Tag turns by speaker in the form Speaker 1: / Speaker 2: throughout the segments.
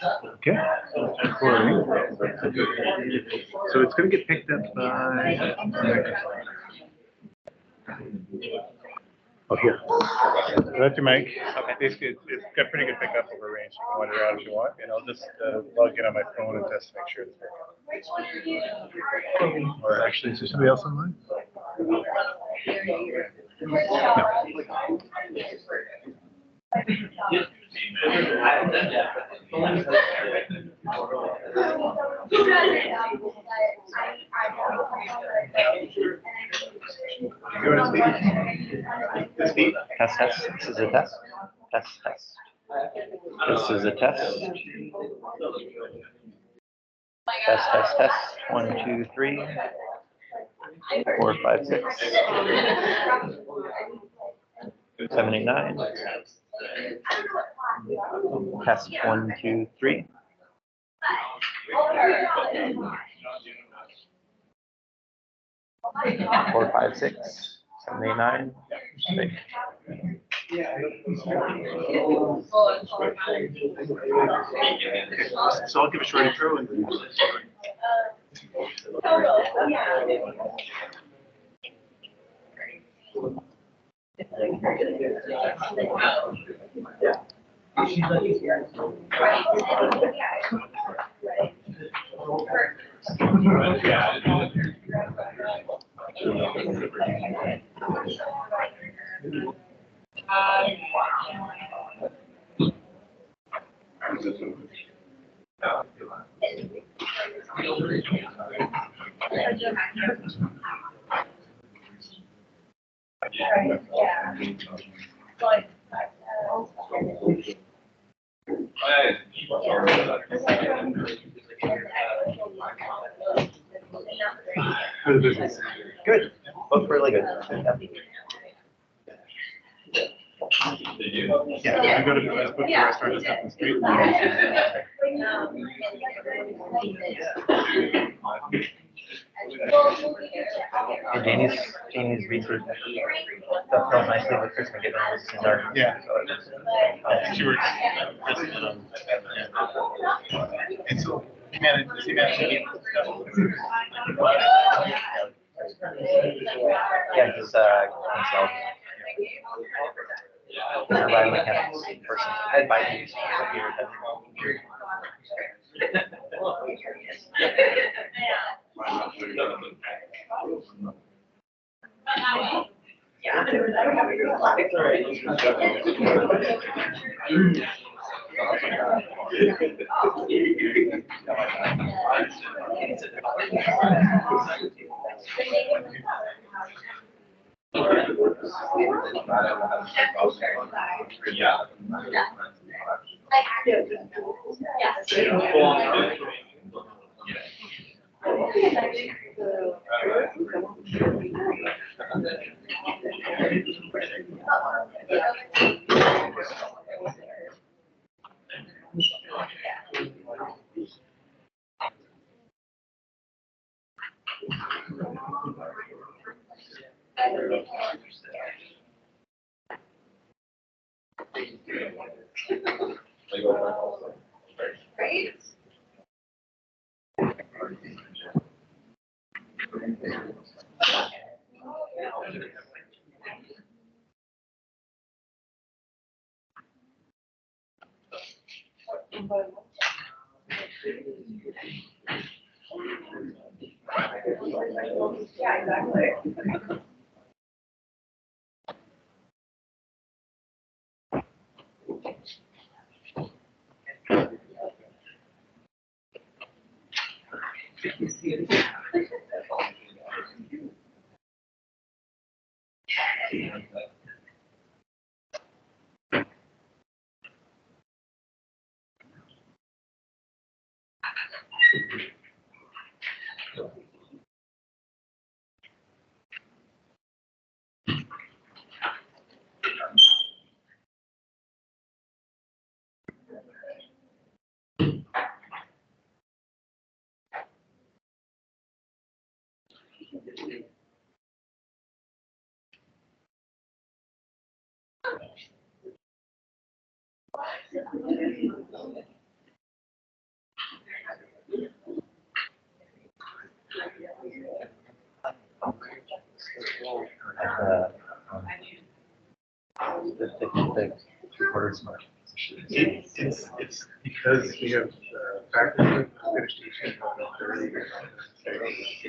Speaker 1: Okay, recording. So it's going to get picked up by. Oh, here. That's your mic. Okay. Basically, it's got pretty good pickup over range. You can wander out if you want, and I'll just log in on my phone and test to make sure it's working. Or actually, is there somebody else online? No.
Speaker 2: Test, test. This is a test. Test, test. This is a test. Test, test, test. 1, 2, 3, 4, 5, 6, 7, 8, 9. Test 1, 2, 3. 4, 5, 6, 7, 8, 9.
Speaker 1: So I'll give a short intro and. How's the business?
Speaker 2: Good. Both really good.
Speaker 1: Yeah, I go to book the restaurant just up the street.
Speaker 2: And Janie's research stuff goes nicely with Chris McGibbon and Cigar.
Speaker 1: Yeah. She works. And so he managed to get stuff.
Speaker 2: Yeah, he's himself. He's a biomechanics person. Ed Biden.
Speaker 3: Yeah, exactly.
Speaker 2: the three-quarters mark.
Speaker 1: It's because we have factors with finished teaching on the 30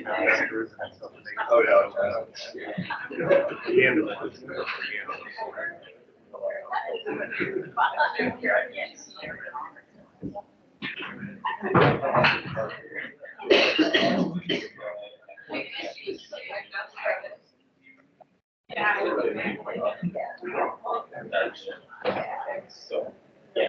Speaker 1: factors and stuff. Oh, yeah. The end of it. So, yeah.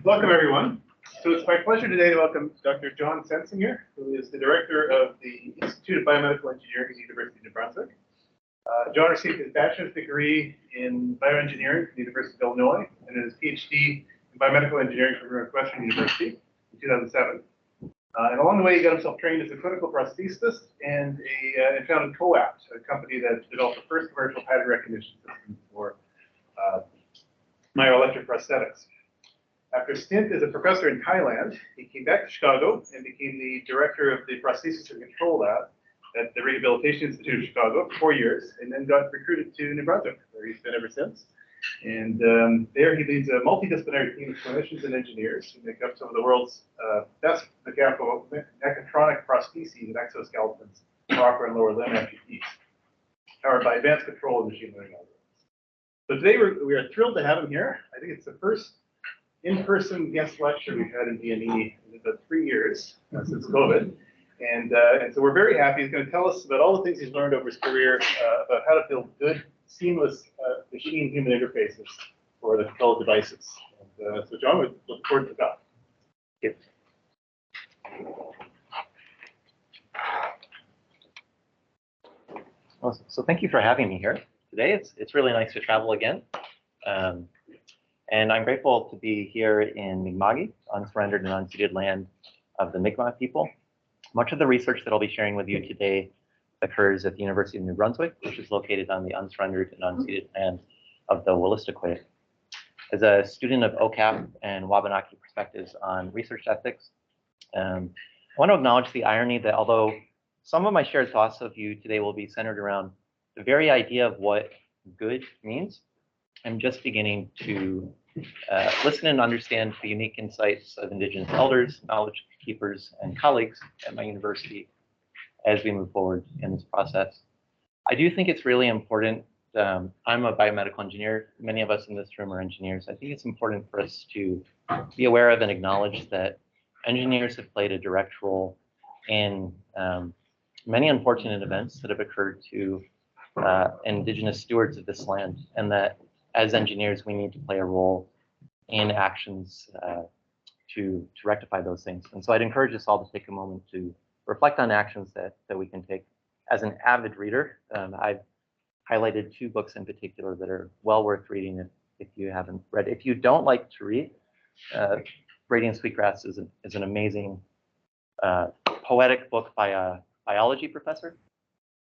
Speaker 1: Welcome, everyone. So it's my pleasure today to welcome Dr. Jon Sensinger, who is the director of the Institute of Biomedical Engineering at the University of New Brunswick. Jon received his bachelor's degree in bioengineering from the University of Illinois and his PhD in biomedical engineering from Northwestern University in 2007. And along the way, he got himself trained as a clinical prosthetist and founded COAPT, a company that developed the first commercial pattern recognition system for myoelectric prosthetics. After a stint as a professor in Thailand, he came back to Chicago and became the director of the Prosthesis and Control Lab at the Rehabilitation Institute of Chicago for 4 years, and then got recruited to New Brunswick, where he's been ever since. And there he leads a multidisciplinary team of clinicians and engineers who make up some of the world's best mechanical mechatronic prostheses and exoskeletons for upper and lower limb amputees, powered by advanced control and machine learning algorithms. So today we are thrilled to have him here. I think it's the first in-person guest lecture we've had in BME in about 3 years since COVID. And so we're very happy. He's going to tell us about all the things he's learned over his career about how to build good, seamless machine-human interfaces for the control of devices. And, so Jon, we look forward to that.
Speaker 2: Thank you. Awesome. So thank you for having me here today. It's really nice to travel again. And I'm grateful to be here in Mi'kma'ki, unsurrendered and unceded land of the Mi'kmaq people. Much of the research that I'll be sharing with you today occurs at the University of New Brunswick, which is located on the unsurrendered and unceded land of the Wolastoqey. As a student of OCAP and Wabanaki perspectives on research ethics, I want to acknowledge the irony that although some of my shared thoughts of you today will be centered around the very idea of what good means, I'm just beginning to listen and understand the unique insights of Indigenous elders, knowledge keepers, and colleagues at my university as we move forward in this process. I do think it's really important. I'm a biomedical engineer. Many of us in this room are engineers. I think it's important for us to be aware of and acknowledge that engineers have played a direct role in many unfortunate events that have occurred to Indigenous stewards of this land, and that as engineers, we need to play a role in actions to rectify those things. And so I'd encourage us all to take a moment to reflect on actions that we can take. As an avid reader, I've highlighted 2 books in particular that are well worth reading if you haven't read. If you don't like to read, Radiant Sweetgrass is an amazing poetic book by a biology professor.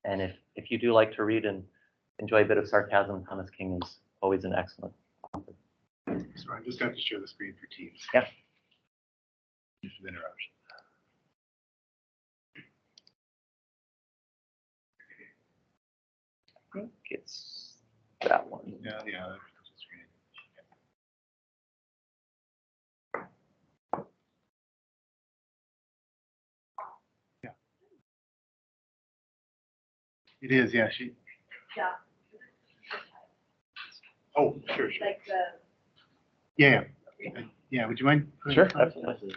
Speaker 2: And if you do like to read and enjoy a bit of sarcasm, Thomas King is always an excellent author.
Speaker 1: So I'm just going to share the screen for Teams.
Speaker 2: Yeah.
Speaker 1: Just an interruption.
Speaker 2: I think it's that one.
Speaker 1: Yeah, that's the screen. Yeah. It is, yeah.
Speaker 3: Yeah.
Speaker 1: Oh, sure.
Speaker 3: Like the.
Speaker 1: Yeah. Yeah, would you mind?
Speaker 2: Sure, absolutely.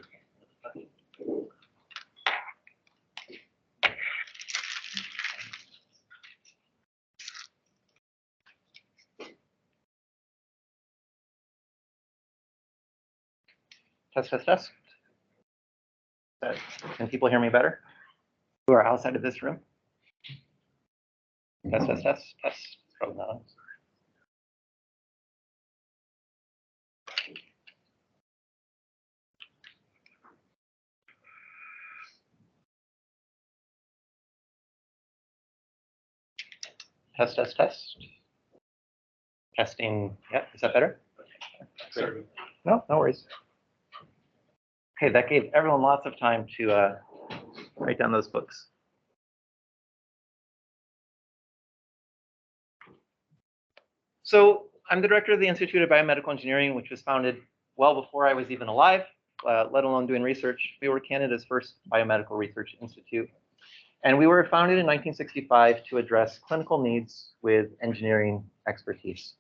Speaker 2: Test, test, test. Can people hear me better? Who are outside of this room? Test, test, test, test. Probably not. Test, test, test. Testing. Yeah, is that better?
Speaker 1: Sorry.
Speaker 2: No, no worries. Okay, that gave everyone lots of time to write down those books. So I'm the director of the Institute of Biomedical Engineering, which was founded well before I was even alive, let alone doing research. We were Canada's first biomedical research institute. And we were founded in 1965 to address clinical needs with engineering expertise.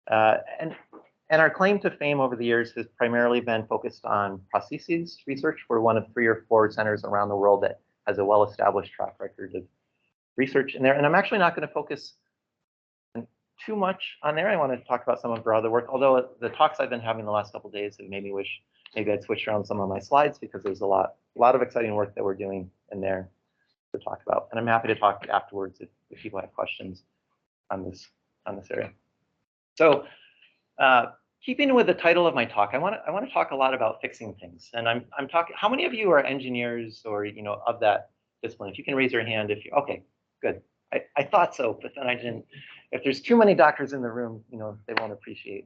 Speaker 2: And our claim to fame over the years has primarily been focused on prostheses research. We're one of 3 or 4 centers around the world that has a well-established track record of research in there. And I'm actually not going to focus too much on there. I want to talk about some of our other work, although the talks I've been having the last couple of days have made me wish maybe I'd switch around some of my slides, because there's a lot of exciting work that we're doing in there to talk about. And I'm happy to talk afterwards if people have questions on this area. So keeping with the title of my talk, I want to talk a lot about fixing things. And I'm talking, how many of you are engineers or, of that discipline? If you can raise your hand if you, okay, good. I thought so, but then I didn't. If there's too many doctors in the room, they won't appreciate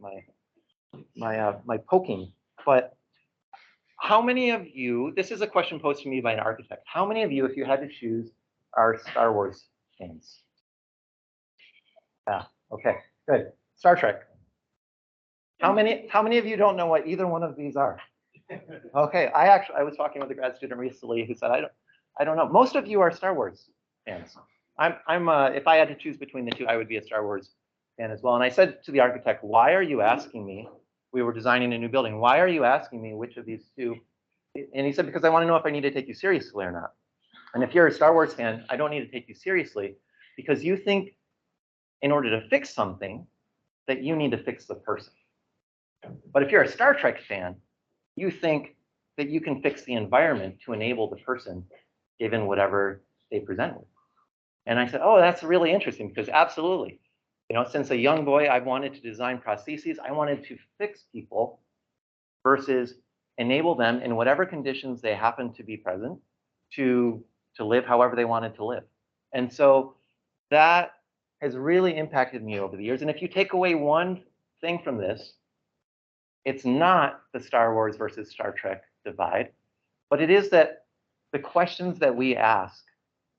Speaker 2: my poking. But how many of you, this is a question posed to me by an architect. How many of you, if you had to choose, are Star Wars fans? Yeah, okay, good. Star Trek. How many of you don't know what either one of these are? Okay, I was talking with a grad student recently who said, I don't know. Most of you are Star Wars fans. If I had to choose between the two, I would be a Star Wars fan as well. And I said to the architect, why are you asking me? We were designing a new building. Why are you asking me which of these two? And he said, because I want to know if I need to take you seriously or not. And if you're a Star Wars fan, I don't need to take you seriously, because you think in order to fix something that you need to fix the person. But if you're a Star Trek fan, you think that you can fix the environment to enable the person given whatever they present with. And I said, oh, that's really interesting, because absolutely, since a young boy, I've wanted to design prostheses. I wanted to fix people versus enable them in whatever conditions they happen to be present to live however they wanted to live. And so that has really impacted me over the years. And if you take away one thing from this, it's not the Star Wars versus Star Trek divide, but it is that the questions that we ask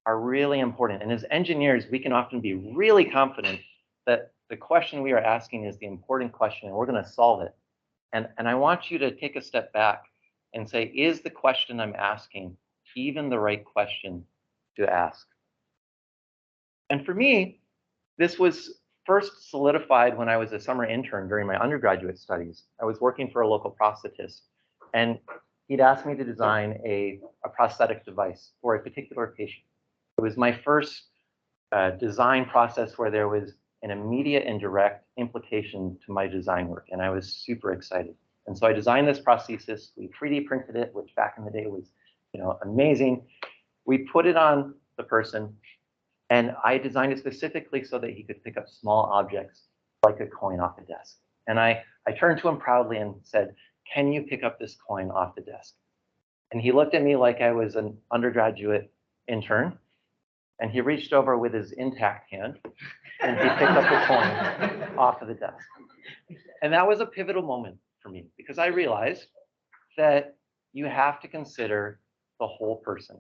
Speaker 2: are really important. And as engineers, we can often be really confident that the question we are asking is the important question, and we're going to solve it. And I want you to take a step back and say, is the question I'm asking even the right question to ask? And for me, this was first solidified when I was a summer intern during my undergraduate studies. I was working for a local prosthetist, and he'd asked me to design a prosthetic device for a particular patient. It was my first design process where there was an immediate and direct implication to my design work, and I was super excited. And so I designed this prosthesis. We 3D printed it, which back in the day was, amazing. We put it on the person, and I designed it specifically so that he could pick up small objects like a coin off a desk. And I turned to him proudly and said, can you pick up this coin off the desk? And he looked at me like I was an undergraduate intern. And he reached over with his intact hand, and he picked up the coin off of the desk. And that was a pivotal moment for me, because I realized that you have to consider the whole person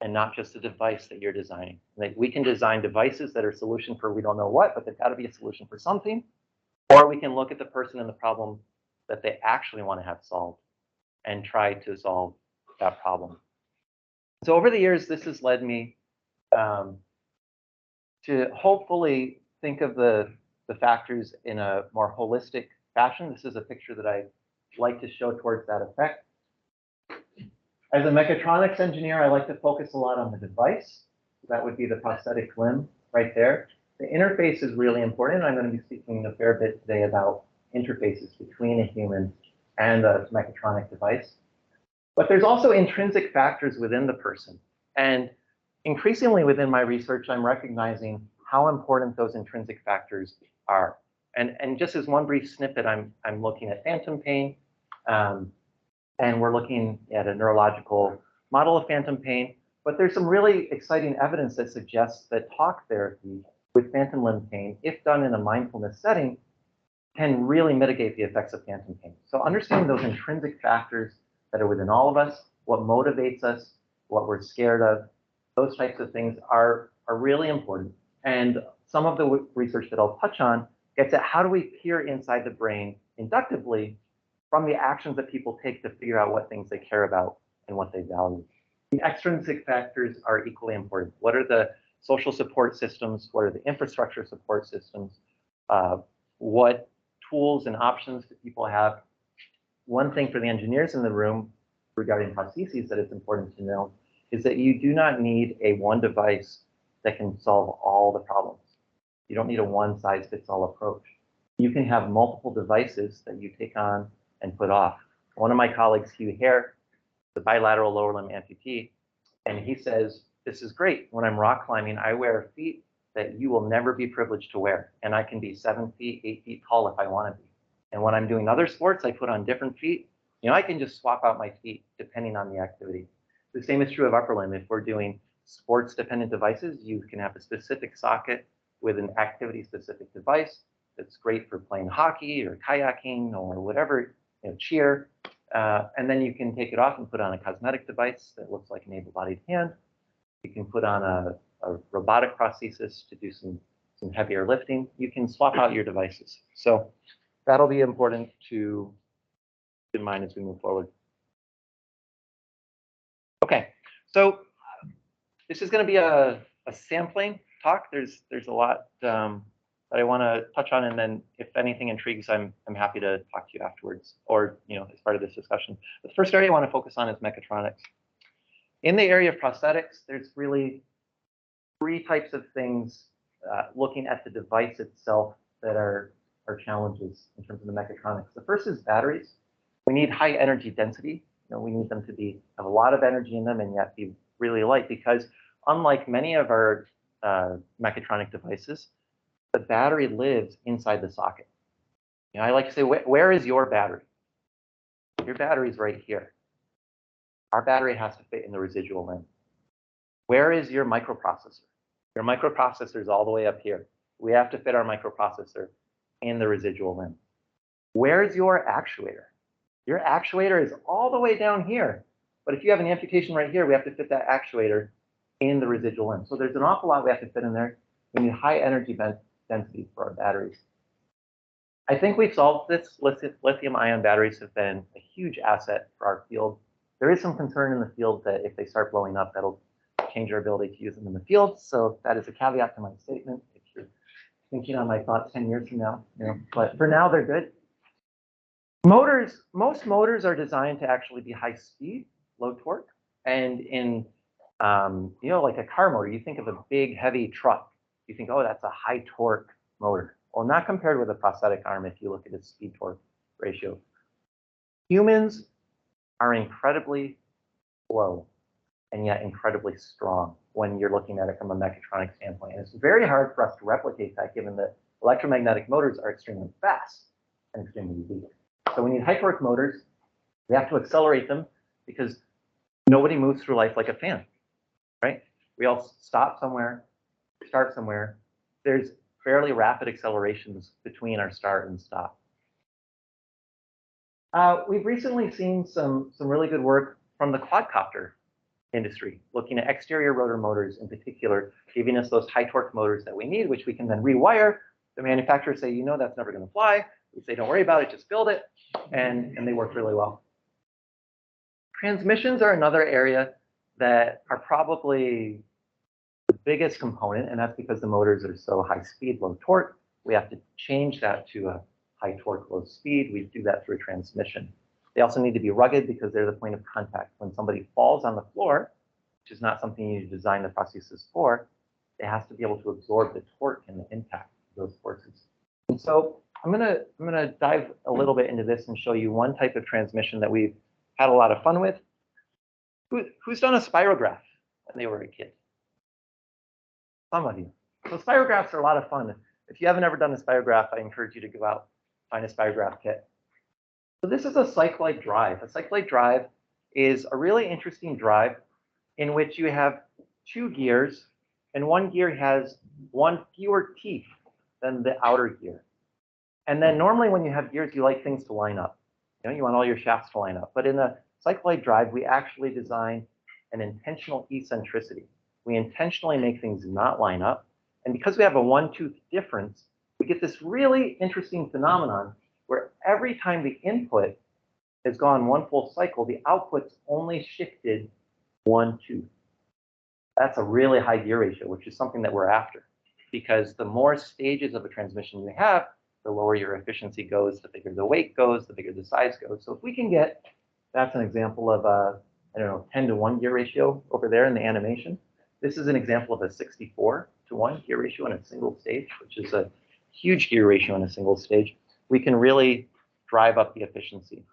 Speaker 2: and not just the device that you're designing. Like, we can design devices that are a solution for we don't know what, but they've got to be a solution for something. Or we can look at the person and the problem that they actually want to have solved and try to solve that problem. So over the years, this has led me to hopefully think of the factors in a more holistic fashion. This is a picture that I like to show towards that effect. As a mechatronics engineer, I like to focus a lot on the device. That would be the prosthetic limb right there. The interface is really important. I'm going to be speaking a fair bit today about interfaces between a human and the mechatronic device. But there's also intrinsic factors within the person. And increasingly within my research, I'm recognizing how important those intrinsic factors are. And just as one brief snippet, I'm looking at phantom pain, and we're looking at a neurological model of phantom pain. But there's some really exciting evidence that suggests that talk therapy with phantom limb pain, if done in a mindfulness setting, can really mitigate the effects of phantom pain. So understanding those intrinsic factors that are within all of us, what motivates us, what we're scared of, those types of things are really important. And some of the research that I'll touch on gets at how do we peer inside the brain inductively from the actions that people take to figure out what things they care about and what they value. The extrinsic factors are equally important. What are the social support systems? What are the infrastructure support systems? What tools and options do people have? One thing for the engineers in the room regarding prostheses that it's important to know is that you do not need a one device that can solve all the problems. You don't need a one-size-fits-all approach. You can have multiple devices that you take on and put off. One of my colleagues, Hugh Hare, the bilateral lower limb amputee, and he says, this is great. When I'm rock climbing, I wear feet that you will never be privileged to wear. And I can be 7 feet, 8 feet tall if I want to be. And when I'm doing other sports, I put on different feet. You know, I can just swap out my feet depending on the activity. The same is true of upper limb. If we're doing sports-dependent devices, you can have a specific socket with an activity-specific device that's great for playing hockey or kayaking or whatever, you know, cheer. And then you can take it off and put on a cosmetic device that looks like an able-bodied hand. You can put on a robotic prosthesis to do some heavier lifting. You can swap out your devices. So that'll be important to keep in mind as we move forward. Okay, so this is going to be a sampling talk. There's a lot that I want to touch on, and then if anything intrigues, I'm happy to talk to you afterwards, or as part of this discussion. But the first area I want to focus on is mechatronics. In the area of prosthetics, there's really 3 types of things looking at the device itself that are challenges in terms of the mechatronics. The first is batteries. We need high energy density. We need them to have a lot of energy in them and yet be really light, because unlike many of our mechatronic devices, the battery lives inside the socket. I like to say, where is your battery? Your battery is right here. Our battery has to fit in the residual limb. Where is your microprocessor? Your microprocessor is all the way up here. We have to fit our microprocessor in the residual limb. Where is your actuator? Your actuator is all the way down here. But if you have an amputation right here, we have to fit that actuator in the residual limb. So there's an awful lot we have to fit in there. We need high energy density for our batteries. I think we've solved this. Lithium-ion batteries have been a huge asset for our field. There is some concern in the field that if they start blowing up, that'll change our ability to use them in the field. So that is a caveat to my statement. If you're thinking on my thoughts 10 years from now, but for now, they're good. Motors, most motors are designed to actually be high speed, low torque. And in, like a car motor, you think of a big, heavy truck. You think, oh, that's a high torque motor. Well, not compared with a prosthetic arm if you look at its speed torque ratio. Humans are incredibly slow and yet incredibly strong when you're looking at it from a mechatronic standpoint. And it's very hard for us to replicate that, given that electromagnetic motors are extremely fast and extremely weak. So we need high torque motors. We have to accelerate them because nobody moves through life like a fan, right? We all stop somewhere, start somewhere. There's fairly rapid accelerations between our start and stop. We've recently seen some really good work from the quadcopter industry, looking at exterior rotor motors in particular, giving us those high torque motors that we need, which we can then rewire. The manufacturers say, that's never going to fly. We say, don't worry about it, just build it. And they work really well. Transmissions are another area that are probably the biggest component, and that's because the motors are so high speed, low torque. We have to change that to a high torque, low speed. We do that through a transmission. They also need to be rugged because they're the point of contact. When somebody falls on the floor, which is not something you design the prosthesis for, it has to be able to absorb the torque and the impact of those forces. And so I'm gonna dive a little bit into this and show you one type of transmission that we've had a lot of fun with. Who's done a spirograph when they were a kid? Some of you. So spirographs are a lot of fun. If you haven't ever done a spirograph, I encourage you to go out, find a spirograph kit. So this is a cyclite drive. A cyclite drive is a really interesting drive in which you have two gears, and one gear has one fewer teeth than the outer gear. And then normally when you have gears, you like things to line up. You know, you want all your shafts to line up. But in the cyclite drive, we actually design an intentional eccentricity. We intentionally make things not line up. And because we have a one-tooth difference, we get this really interesting phenomenon where every time the input has gone one full cycle, the output's only shifted one tooth. That's a really high gear ratio, which is something that we're after. Because the more stages of a transmission you have, the lower your efficiency goes, the bigger the weight goes, the bigger the size goes. So if we can get, that's an example of a, I don't know, 10-to-1 gear ratio over there in the animation. This is an example of a 64-to-1 gear ratio in a single stage, which is a huge gear ratio in a single stage. We can really drive up the efficiency.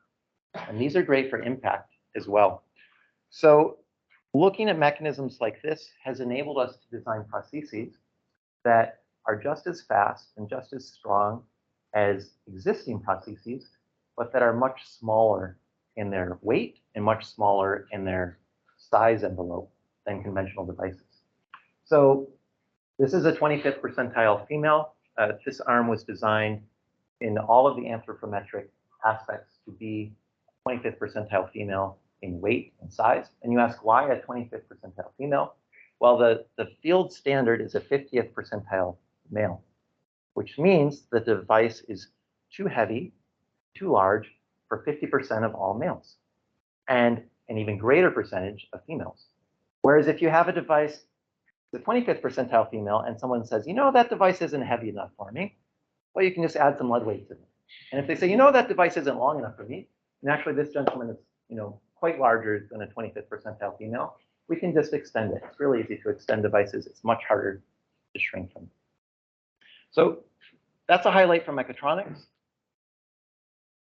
Speaker 2: And these are great for impact as well. So looking at mechanisms like this has enabled us to design processes that are just as fast and just as strong as existing processes, but that are much smaller in their weight and much smaller in their size envelope than conventional devices. So this is a 25th percentile female. This arm was designed in all of the anthropometric aspects to be 25th percentile female in weight and size. And you ask, why a 25th percentile female? Well, the field standard is a 50th percentile male, which means the device is too heavy, too large for 50% of all males, and an even greater percentage of females. Whereas if you have a device, the 25th percentile female, and someone says, you know, that device isn't heavy enough for me, well, you can just add some lead weight to it. And if they say, you know, that device isn't long enough for me, and actually this gentleman is, you know, quite larger than a 25th percentile female, we can just extend it. It's really easy to extend devices. It's much harder to shrink them. So that's a highlight from mechatronics.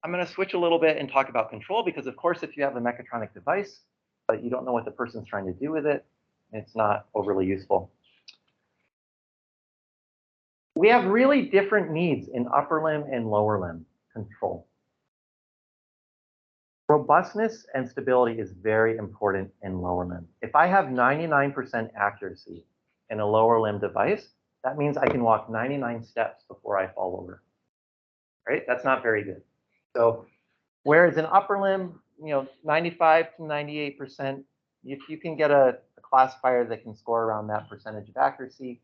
Speaker 2: I'm going to switch a little bit and talk about control because, of course, if you have a mechatronic device, but you don't know what the person's trying to do with it, it's not overly useful. We have really different needs in upper limb and lower limb control. Robustness and stability is very important in lower limb. If I have 99% accuracy in a lower limb device, that means I can walk 99 steps before I fall over. Right? That's not very good. So whereas in upper limb, you know, 95 to 98%, if you can get a classifier that can score around that percentage of accuracy,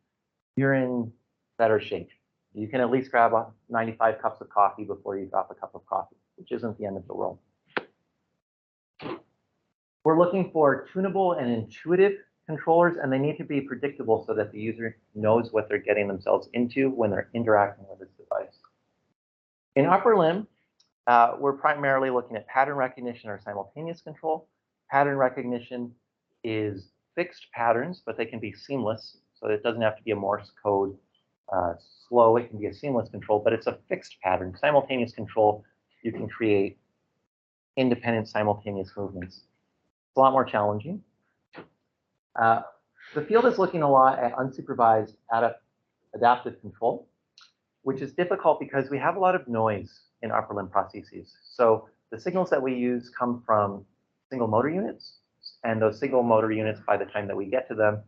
Speaker 2: you're in better shape. You can at least grab 95 cups of coffee before you drop a cup of coffee, which isn't the end of the world. We're looking for tunable and intuitive controllers, and they need to be predictable so that the user knows what they're getting themselves into when they're interacting with this device. In upper limb, we're primarily looking at pattern recognition or simultaneous control. Pattern recognition is fixed patterns, but they can be seamless. So it doesn't have to be a Morse code slow. It can be a seamless control, but it's a fixed pattern. Simultaneous control, you can create independent simultaneous movements. It's a lot more challenging. The field is looking a lot at unsupervised adaptive control, which is difficult because we have a lot of noise in upper limb prostheses. So the signals that we use come from single motor units, and those single motor units, by the time that we get to them,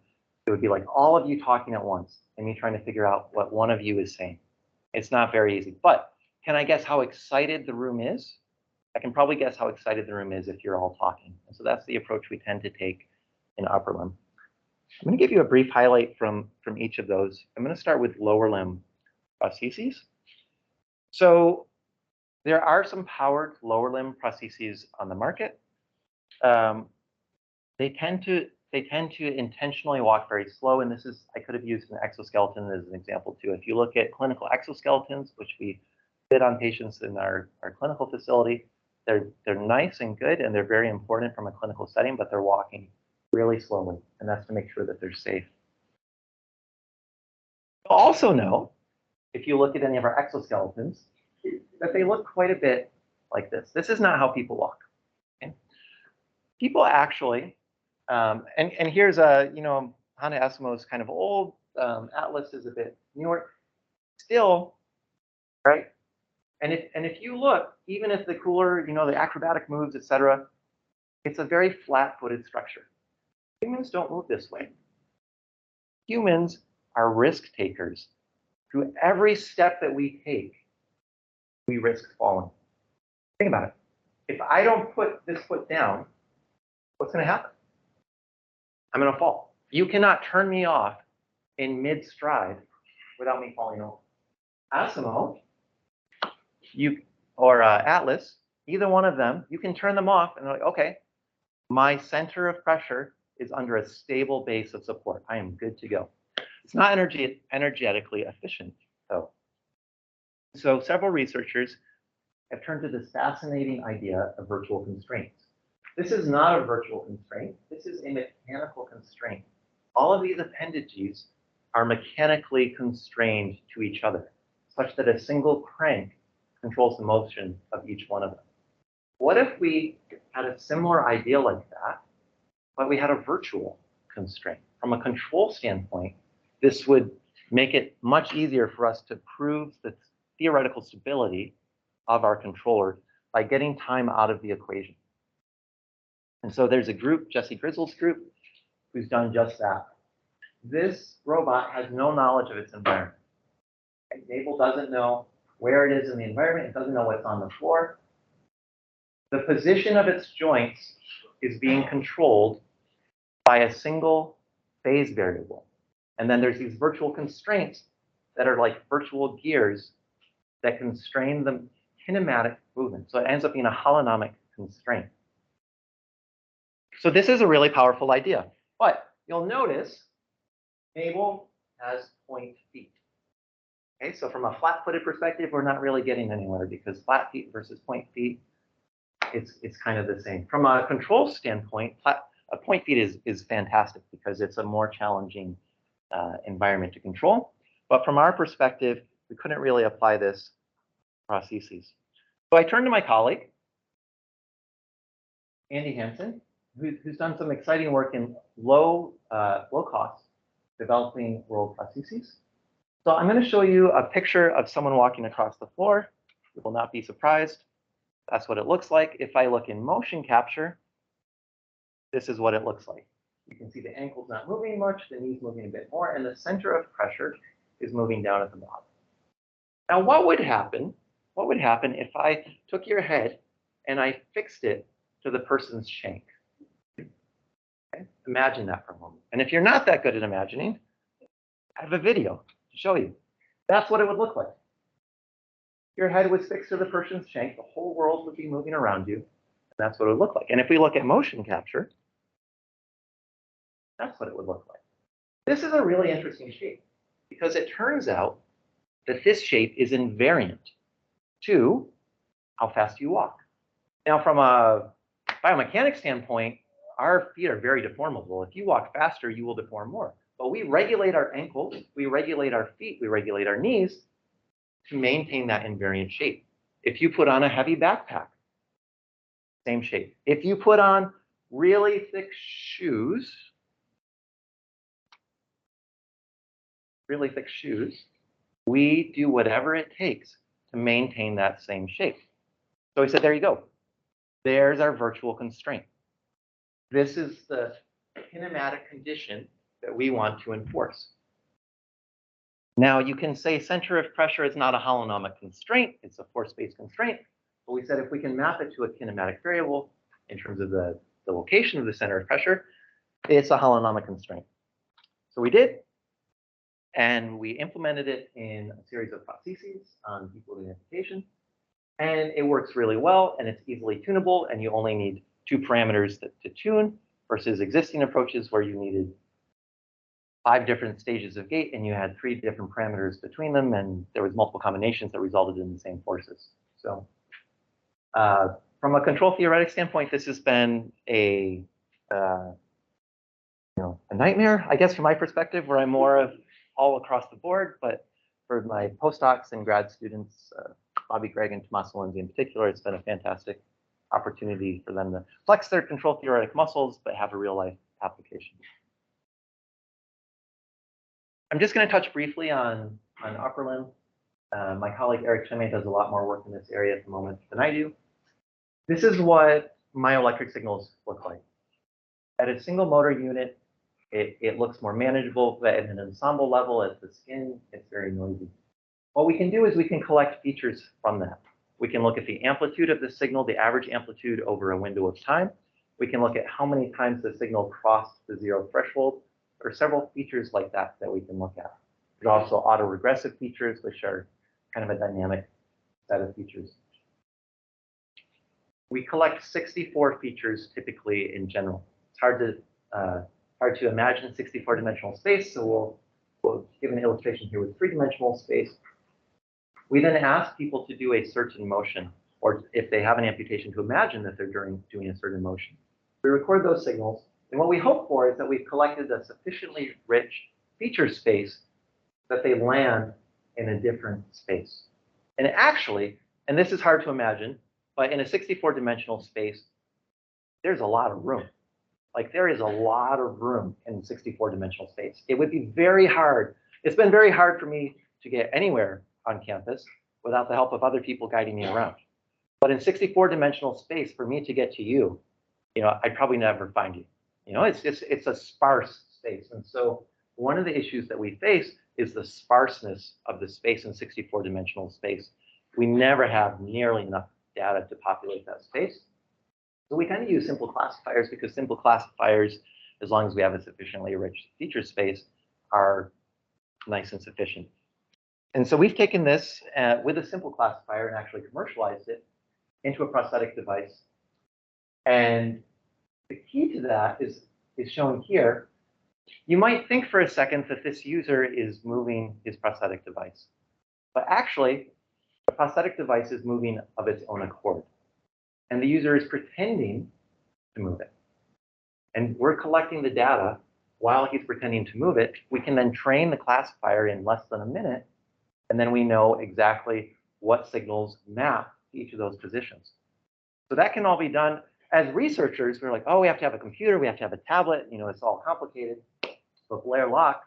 Speaker 2: it would be like all of you talking at once and me trying to figure out what one of you is saying. It's not very easy, but can I guess how excited the room is? I can probably guess how excited the room is if you're all talking. And so that's the approach we tend to take in upper limb. I'm going to give you a brief highlight from each of those. I'm going to start with lower limb prostheses. So there are some powered lower limb prostheses on the market. They tend to intentionally walk very slow, and this is, I could have used an exoskeleton as an example too. If you look at clinical exoskeletons, which we did on patients in our clinical facility, they're nice and good, and they're very important from a clinical setting, but they're walking really slowly, and that's to make sure that they're safe. You'll also know if you look at any of our exoskeletons, that they look quite a bit like this. This is not how people walk. Okay? People actually, and here's a, Hana Eskimo's kind of old, Atlas is a bit newer, still, right? And if you look, even if the cooler, the acrobatic moves, etc., it's a very flat-footed structure. Humans don't move this way. Humans are risk takers. Through every step that we take, we risk falling. Think about it. If I don't put this foot down, what's going to happen? I'm going to fall. You cannot turn me off in mid-stride without me falling over. Eskimo, or Atlas, either one of them, you can turn them off and they're like, okay, my center of pressure is under a stable base of support. I am good to go. It's not energetically efficient, though. So several researchers have turned to this fascinating idea of virtual constraints. This is not a virtual constraint. This is a mechanical constraint. All of these appendages are mechanically constrained to each other, such that a single crank controls the motion of each one of them. What if we had a similar idea like that, but we had a virtual constraint? From a control standpoint, this would make it much easier for us to prove the theoretical stability of our controller by getting time out of the equation. And so there's a group, Jesse Grizzle's group, who's done just that. This robot has no knowledge of its environment. Navel doesn't know where it is in the environment. It doesn't know what's on the floor. The position of its joints is being controlled by a single phase variable. And then there's these virtual constraints that are like virtual gears that constrain the kinematic movement. So it ends up being a holonomic constraint. So this is a really powerful idea. But you'll notice Navel has point feet. Okay, so from a flat-footed perspective, we're not really getting anywhere because flat feet versus point feet, it's kind of the same. From a control standpoint, a point feet is fantastic because it's a more challenging environment to control. But from our perspective, we couldn't really apply this prostheses. So I turned to my colleague, Andy Hansen, who's done some exciting work in low cost developing world prostheses. So I'm going to show you a picture of someone walking across the floor. You will not be surprised. That's what it looks like. If I look in motion capture, this is what it looks like. You can see the ankle's not moving much, the knee's moving a bit more, and the center of pressure is moving down at the bottom. Now, what would happen if I took your head and I fixed it to the person's shank? Okay? Imagine that for a moment. And if you're not that good at imagining, I have a video to show you. That's what it would look like. Your head was fixed to the person's shank, the whole world would be moving around you, and that's what it would look like. And if we look at motion capture, that's what it would look like. This is a really interesting shape because it turns out that this shape is invariant to how fast you walk. Now, from a biomechanics standpoint, our feet are very deformable. If you walk faster, you will deform more. But we regulate our ankles, we regulate our feet, we regulate our knees to maintain that invariant shape. If you put on a heavy backpack, same shape. If you put on really thick shoes, we do whatever it takes to maintain that same shape. So we said, there you go. There's our virtual constraint. This is the kinematic condition that we want to enforce. Now, you can say center of pressure is not a holonomic constraint, it's a force-based constraint. But we said if we can map it to a kinematic variable in terms of the location of the center of pressure, it's a holonomic constraint. So we did, and we implemented it in a series of prostheses on people with amputation. And it works really well, and it's easily tunable, and you only need 2 parameters to tune versus existing approaches where you needed 5 different stages of gait, and you had 3 different parameters between them, and there was multiple combinations that resulted in the same forces. So from a control theoretic standpoint, this has been a nightmare, I guess, from my perspective, where I'm more of all across the board. But for my postdocs and grad students, Bobby Gregg and Tommaso Lenzi in particular, it's been a fantastic opportunity for them to flex their control theoretic muscles, but have a real life application. I'm just going to touch briefly on upper limb. My colleague Eric Cheme does a lot more work in this area at the moment than I do. This is what myoelectric signals look like. At a single motor unit, it looks more manageable, but at an ensemble level, at the skin, it's very noisy. What we can do is we can collect features from that. We can look at the amplitude of the signal, the average amplitude over a window of time. We can look at how many times the signal crossed the zero threshold. There are several features like that that we can look at. There's also autoregressive features, which are kind of a dynamic set of features. We collect 64 features typically in general. It's hard to imagine 64-dimensional space, so we'll give an illustration here with 3-dimensional space. We then ask people to do a certain motion, or if they have an amputation, to imagine that they're doing a certain motion. We record those signals, and what we hope for is that we've collected a sufficiently rich feature space that they land in a different space. And actually, and this is hard to imagine, but in a 64-dimensional space, there's a lot of room. Like there is a lot of room in 64-dimensional space. It would be very hard. It's been very hard for me to get anywhere on campus without the help of other people guiding me around. But in 64-dimensional space, for me to get to you, I'd probably never find you. It's a sparse space. And so one of the issues that we face is the sparseness of the space in 64-dimensional space. We never have nearly enough data to populate that space. So we kind of use simple classifiers because simple classifiers, as long as we have a sufficiently rich feature space, are nice and sufficient. And so we've taken this with a simple classifier and actually commercialized it into a prosthetic device. And the key to that is shown here. You might think for a second that this user is moving his prosthetic device. But actually, the prosthetic device is moving of its own accord. And the user is pretending to move it. And we're collecting the data while he's pretending to move it. We can then train the classifier in less than a minute. And then we know exactly what signals map to each of those positions. So that can all be done. As researchers, we're like, oh, we have to have a computer, we have to have a tablet, it's all complicated. But Blair Locke,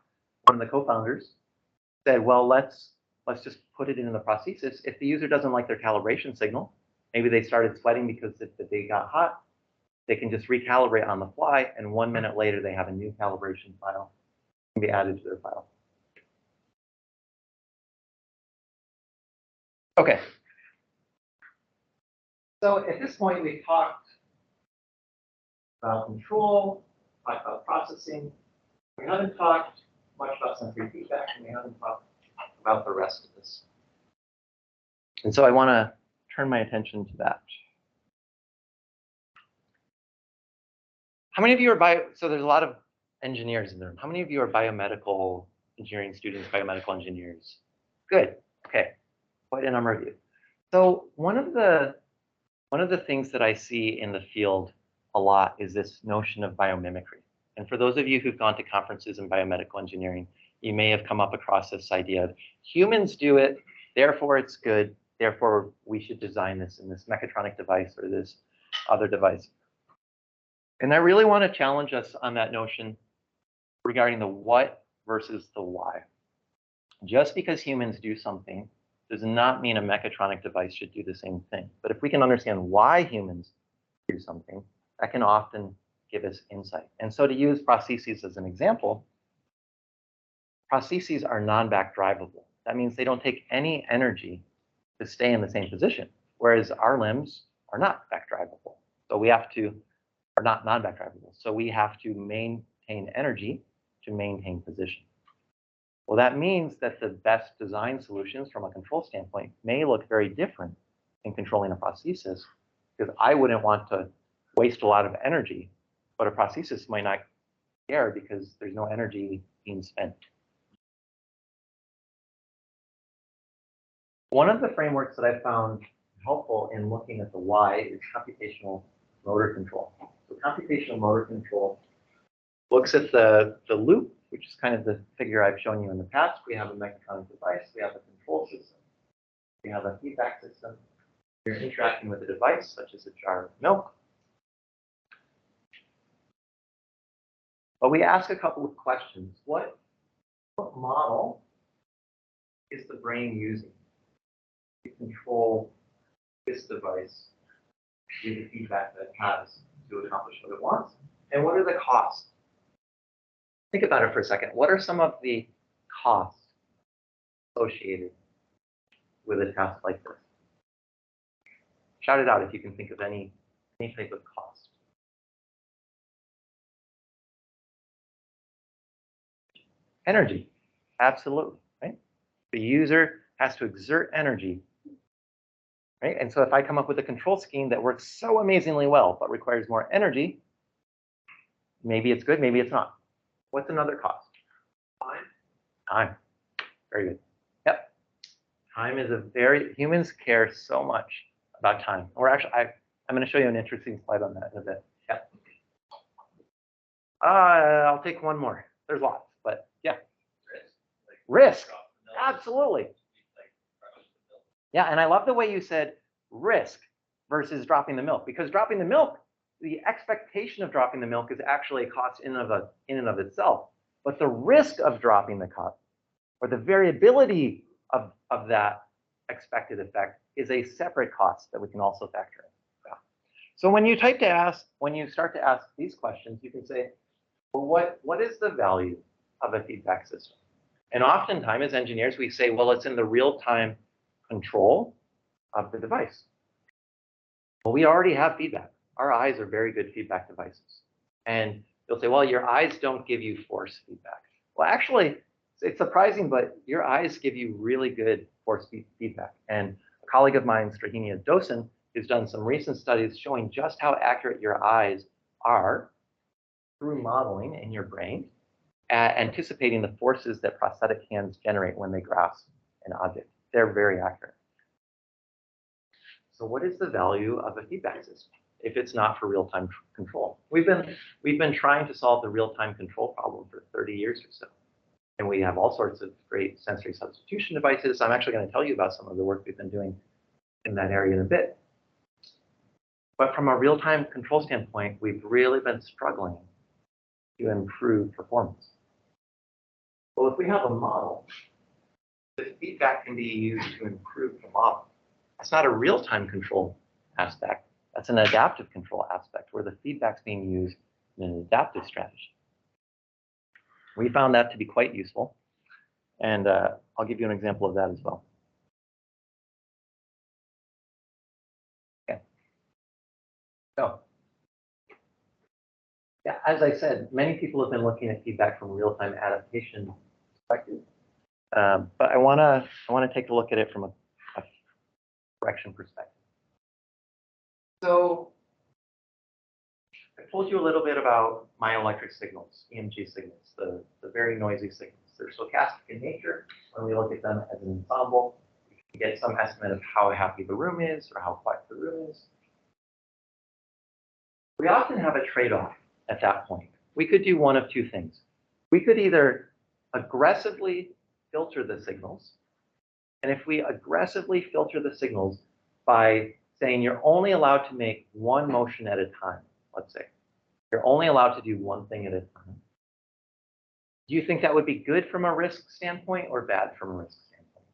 Speaker 2: one of the co-founders, said, well, let's just put it in the prosthesis. If the user doesn't like their calibration signal, maybe they started sweating because they got hot, they can just recalibrate on the fly, and 1 minute later, they have a new calibration file can be added to their file. Okay. So at this point, we've talked about control, talked about processing. We haven't talked much about sensory feedback, and we haven't talked about the rest of this. And so I want to turn my attention to that. How many of you are so there's a lot of engineers in the room. How many of you are biomedical engineering students, biomedical engineers? Good. Okay. Quite a number of you. So one of the things that I see in the field a lot is this notion of biomimicry. And for those of you who've gone to conferences in biomedical engineering, you may have come up across this idea of humans do it, therefore it's good, therefore we should design this in this mechatronic device or this other device. And I really want to challenge us on that notion regarding the what versus the why. Just because humans do something does not mean a mechatronic device should do the same thing. But if we can understand why humans do something, that can often give us insight. And so to use prostheses as an example, prostheses are non-back drivable. That means they don't take any energy to stay in the same position, whereas our limbs are not back drivable. So we have to, are not non-back drivable. So we have to maintain energy to maintain position. Well, that means that the best design solutions from a control standpoint may look very different in controlling a prosthesis, because I wouldn't want to waste a lot of energy, but a prosthesis might not care because there's no energy being spent. One of the frameworks that I found helpful in looking at the why is computational motor control. So computational motor control looks at the loop which is kind of the figure I've shown you in the past. We have a mechatronic device, we have a control system, we have a feedback system. You're interacting with a device, such as a jar of milk. But we ask a couple of questions. What model is the brain using to control this device with the feedback that it has to accomplish what it wants? And what are the costs? Think about it for a second. What are some of the costs associated with a task like this? Shout it out if you can think of any type of cost. Energy, absolutely, right? The user has to exert energy, right? And so if I come up with a control scheme that works so amazingly well, but requires more energy, maybe it's good, maybe it's not. What's another cost? Time. Time, very good. Yep, time is humans care so much about time. Or actually, I'm going to show you an interesting slide on that in a bit. Yep. I'll take one more. There's lots, but yeah. Risk. Absolutely. Yeah, and I love the way you said risk versus dropping the milk, because dropping the milk, the expectation of dropping the milk is actually a cost in and of itself. But the risk of dropping the cup, or the variability of that expected effect, is a separate cost that we can also factor in. Yeah. So when you start to ask these questions, you can say, well, what is the value of a feedback system? And oftentimes as engineers, we say, well, it's in the real-time control of the device. Well, we already have feedback. Our eyes are very good feedback devices. And you'll say, well, your eyes don't give you force feedback. Well, actually, it's surprising, but your eyes give you really good force feedback. And a colleague of mine, Strahinia Dosen, has done some recent studies showing just how accurate your eyes are through modeling in your brain, anticipating the forces that prosthetic hands generate when they grasp an object. They're very accurate. So what is the value of a feedback system if it's not for real-time control? We've been trying to solve the real-time control problem for 30 years or so. And we have all sorts of great sensory substitution devices. I'm actually going to tell you about some of the work we've been doing in that area in a bit. But from a real-time control standpoint, we've really been struggling to improve performance. Well, if we have a model, the feedback can be used to improve the model. That's not a real-time control aspect. That's an adaptive control aspect where the feedback's being used in an adaptive strategy. We found that to be quite useful. And I'll give you an example of that as well. Okay. So, yeah, as I said, many people have been looking at feedback from a real-time adaptation perspective. But I want to take a look at it from a correction perspective. So I told you a little bit about myoelectric signals, EMG signals, the very noisy signals. They're stochastic in nature. When we look at them as an ensemble, we can get some estimate of how happy the room is or how quiet the room is. We often have a trade-off at that point. We could do one of two things. We could either aggressively filter the signals, and if we aggressively filter the signals by saying you're only allowed to make one motion at a time, let's say, you're only allowed to do one thing at a time. Do you think that would be good from a risk standpoint or bad from a risk standpoint?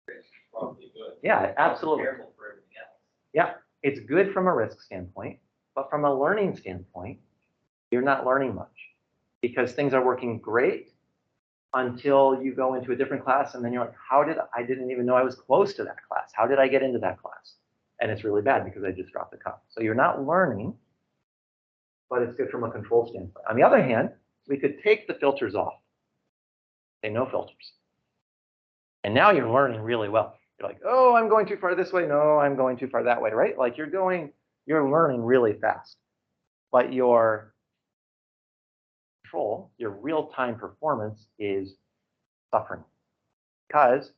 Speaker 3: It's probably good.
Speaker 2: Yeah, absolutely.
Speaker 3: Terrible for everything else.
Speaker 2: Yeah, it's good from a risk standpoint, but from a learning standpoint, you're not learning much because things are working great until you go into a different class and then you're like, I didn't even know I was close to that class. How did I get into that class? And it's really bad because I just dropped the cup. So you're not learning, but it's good from a control standpoint. On the other hand, we could take the filters off, say no filters. And now you're learning really well. You're like, oh, I'm going too far this way. No, I'm going too far that way, right? Like you're learning really fast. But your control, your real-time performance is suffering because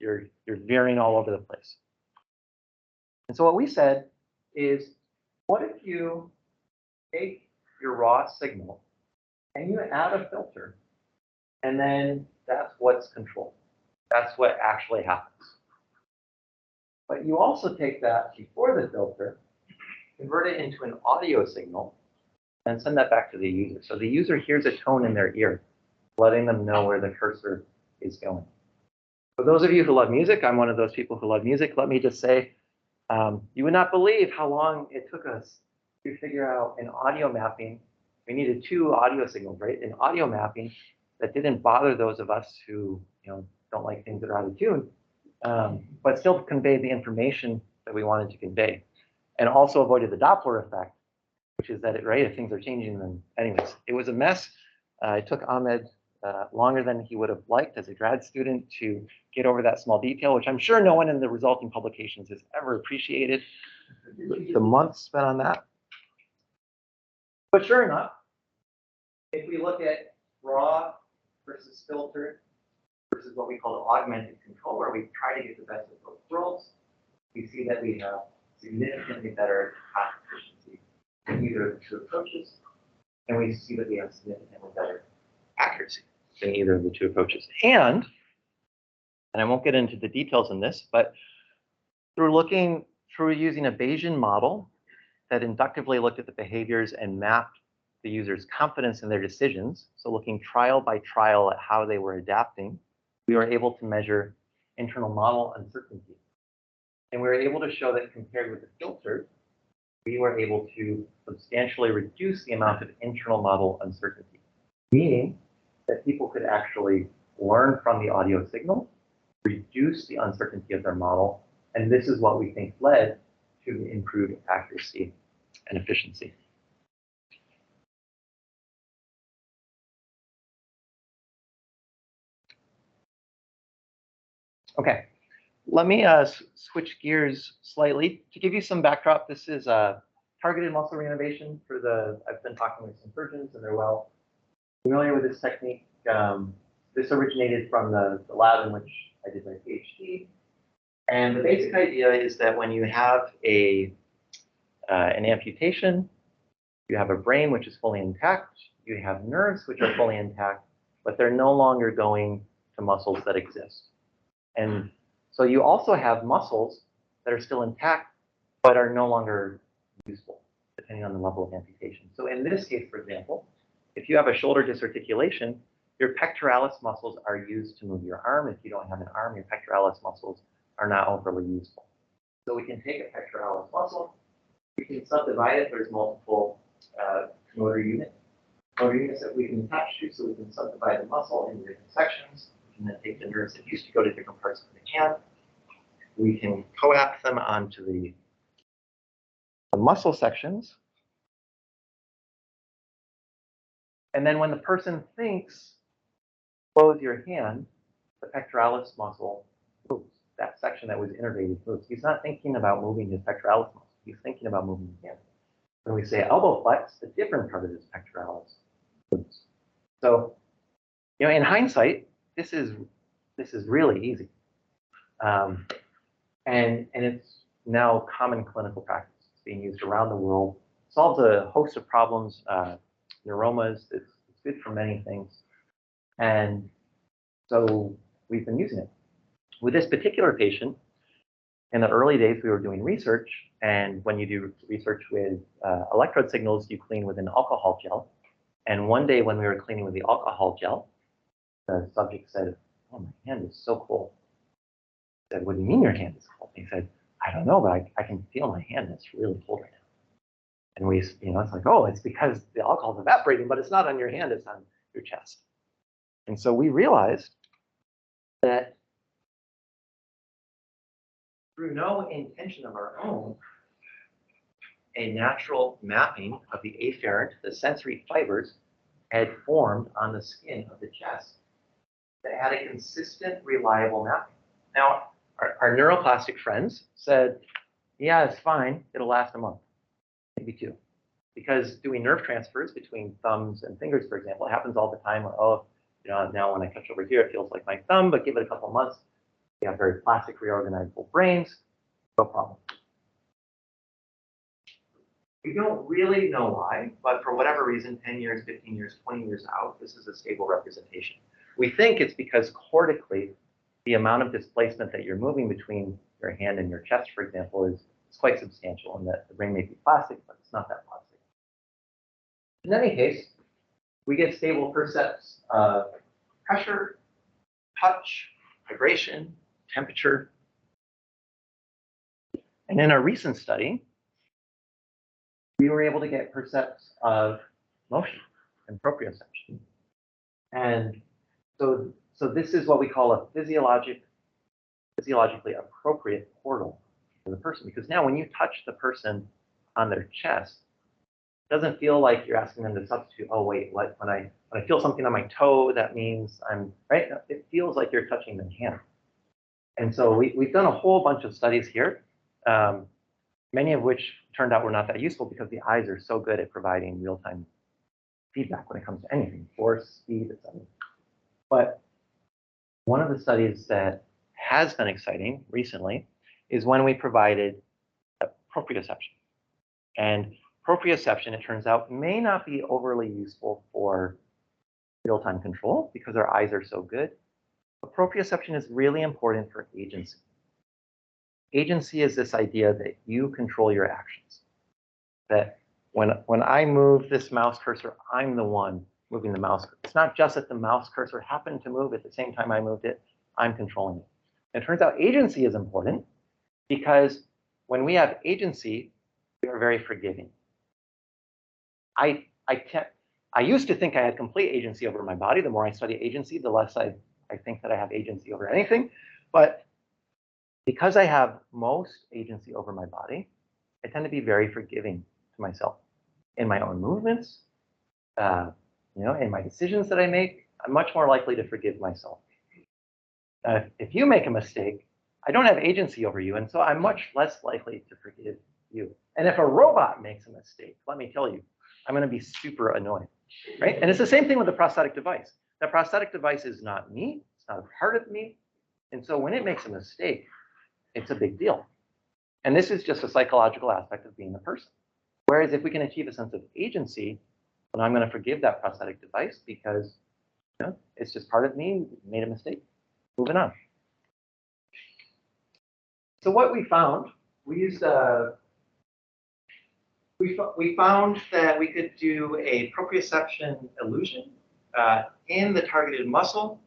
Speaker 2: you're veering all over the place. And so what we said is, what if you take your raw signal and you add a filter, and then that's what's controlled. That's what actually happens. But you also take that before the filter, convert it into an audio signal, and send that back to the user. So the user hears a tone in their ear, letting them know where the cursor is going. For those of you who love music, I'm one of those people who love music. Let me just say, you would not believe how long it took us to figure out an audio mapping. We needed 2 audio signals, right? An audio mapping that didn't bother those of us who, don't like things that are out of tune, but still conveyed the information that we wanted to convey, and also avoided the Doppler effect, which is that, if things are changing, then anyways, it was a mess. It took Ahmed longer than he would have liked as a grad student to get over that small detail, which I'm sure no one in the resulting publications has ever appreciated the months spent on that. But sure enough, if we look at raw versus filtered versus what we call augmented control, where we try to get the best of both worlds, we see that we have significantly better path efficiency in either of the 2 approaches, and we see that we have significantly better accuracy in either of the 2 approaches. And I won't get into the details in this, but through using a Bayesian model that inductively looked at the behaviors and mapped the user's confidence in their decisions, so looking trial by trial at how they were adapting, we were able to measure internal model uncertainty. And we were able to show that compared with the filter, we were able to substantially reduce the amount of internal model uncertainty, meaning that people could actually learn from the audio signal, reduce the uncertainty of their model, and this is what we think led to improved accuracy and efficiency. Okay, let me switch gears slightly to give you some backdrop. This is targeted muscle reinnervation I've been talking with some surgeons, and they're well familiar with this technique. This originated from the lab in which I did my PhD. And the basic idea is that when you have an amputation, you have a brain which is fully intact, you have nerves which are fully intact, but they're no longer going to muscles that exist. And so you also have muscles that are still intact, but are no longer useful, depending on the level of amputation. So in this case, for example, if you have a shoulder dysarticulation, your pectoralis muscles are used to move your arm. If you don't have an arm, your pectoralis muscles are not overly useful. So we can take a pectoralis muscle, we can subdivide it. There's multiple motor units that we can attach to, so we can subdivide the muscle into different sections. We can then take the nerves that used to go to different parts of the hand. We can coax them onto the muscle sections. And then when the person thinks, close your hand, the pectoralis muscle moves. That section that was innervated moves. He's not thinking about moving his pectoralis muscle. He's thinking about moving his hand. When we say elbow flex, a different part of his pectoralis moves. So, in hindsight, this is really easy. And it's now common clinical practice. It's being used around the world. Solves a host of problems, neuromas. It's good for many things. And so we've been using it. With this particular patient, in the early days, we were doing research. And when you do research with electrode signals, you clean with an alcohol gel. And one day when we were cleaning with the alcohol gel, the subject said, "Oh, my hand is so cold." I said, "What do you mean your hand is cold?" He said, "I don't know, but I can feel my hand. It's really cold right now." And we, it's like, oh, it's because the alcohol is evaporating, but it's not on your hand, it's on your chest. And so we realized that through no intention of our own, a natural mapping of the afferent, the sensory fibers, had formed on the skin of the chest that had a consistent, reliable mapping. Now, our neuroplastic friends said, yeah, it's fine. It'll last a month, maybe 2. Because doing nerve transfers between thumbs and fingers, for example, happens all the time. Oh, now when I touch over here, it feels like my thumb, but give it a couple months. We have very plastic, reorganizable brains, no problem. We don't really know why, but for whatever reason, 10 years, 15 years, 20 years out, this is a stable representation. We think it's because cortically, the amount of displacement that you're moving between your hand and your chest, for example, is quite substantial, and that the brain may be plastic, but it's not that plastic. In any case, we get stable percepts of pressure, touch, vibration, temperature. And in a recent study, we were able to get percepts of motion and proprioception. And so this is what we call a physiologically appropriate portal for the person, because now when you touch the person on their chest, it doesn't feel like you're asking them to substitute, oh wait, what, when I feel something on my toe, that means I'm, right? It feels like you're touching their hand. And so we've done a whole bunch of studies here, many of which turned out were not that useful because the eyes are so good at providing real-time feedback when it comes to anything, force, speed, etc. But one of the studies that has been exciting recently is when we provided proprioception. And proprioception, it turns out, may not be overly useful for real-time control because our eyes are so good. But proprioception is really important for agency. Agency is this idea that you control your actions. That when I move this mouse cursor, I'm the one moving the mouse cursor. It's not just that the mouse cursor happened to move at the same time I moved it, I'm controlling it. And it turns out agency is important because when we have agency, we are very forgiving. I used to think I had complete agency over my body. The more I study agency, the less I think that I have agency over anything. But because I have most agency over my body, I tend to be very forgiving to myself in my own movements, in my decisions that I make. I'm much more likely to forgive myself. If you make a mistake, I don't have agency over you, and so I'm much less likely to forgive you. And if a robot makes a mistake, let me tell you, I'm going to be super annoyed, right? And it's the same thing with the prosthetic device. The prosthetic device is not me. It's not a part of me. And so when it makes a mistake, it's a big deal. And this is just a psychological aspect of being a person. Whereas if we can achieve a sense of agency, then I'm going to forgive that prosthetic device because it's just part of me, made a mistake. Moving on. So what we found, we used we found that we could do a proprioception illusion in the targeted muscle,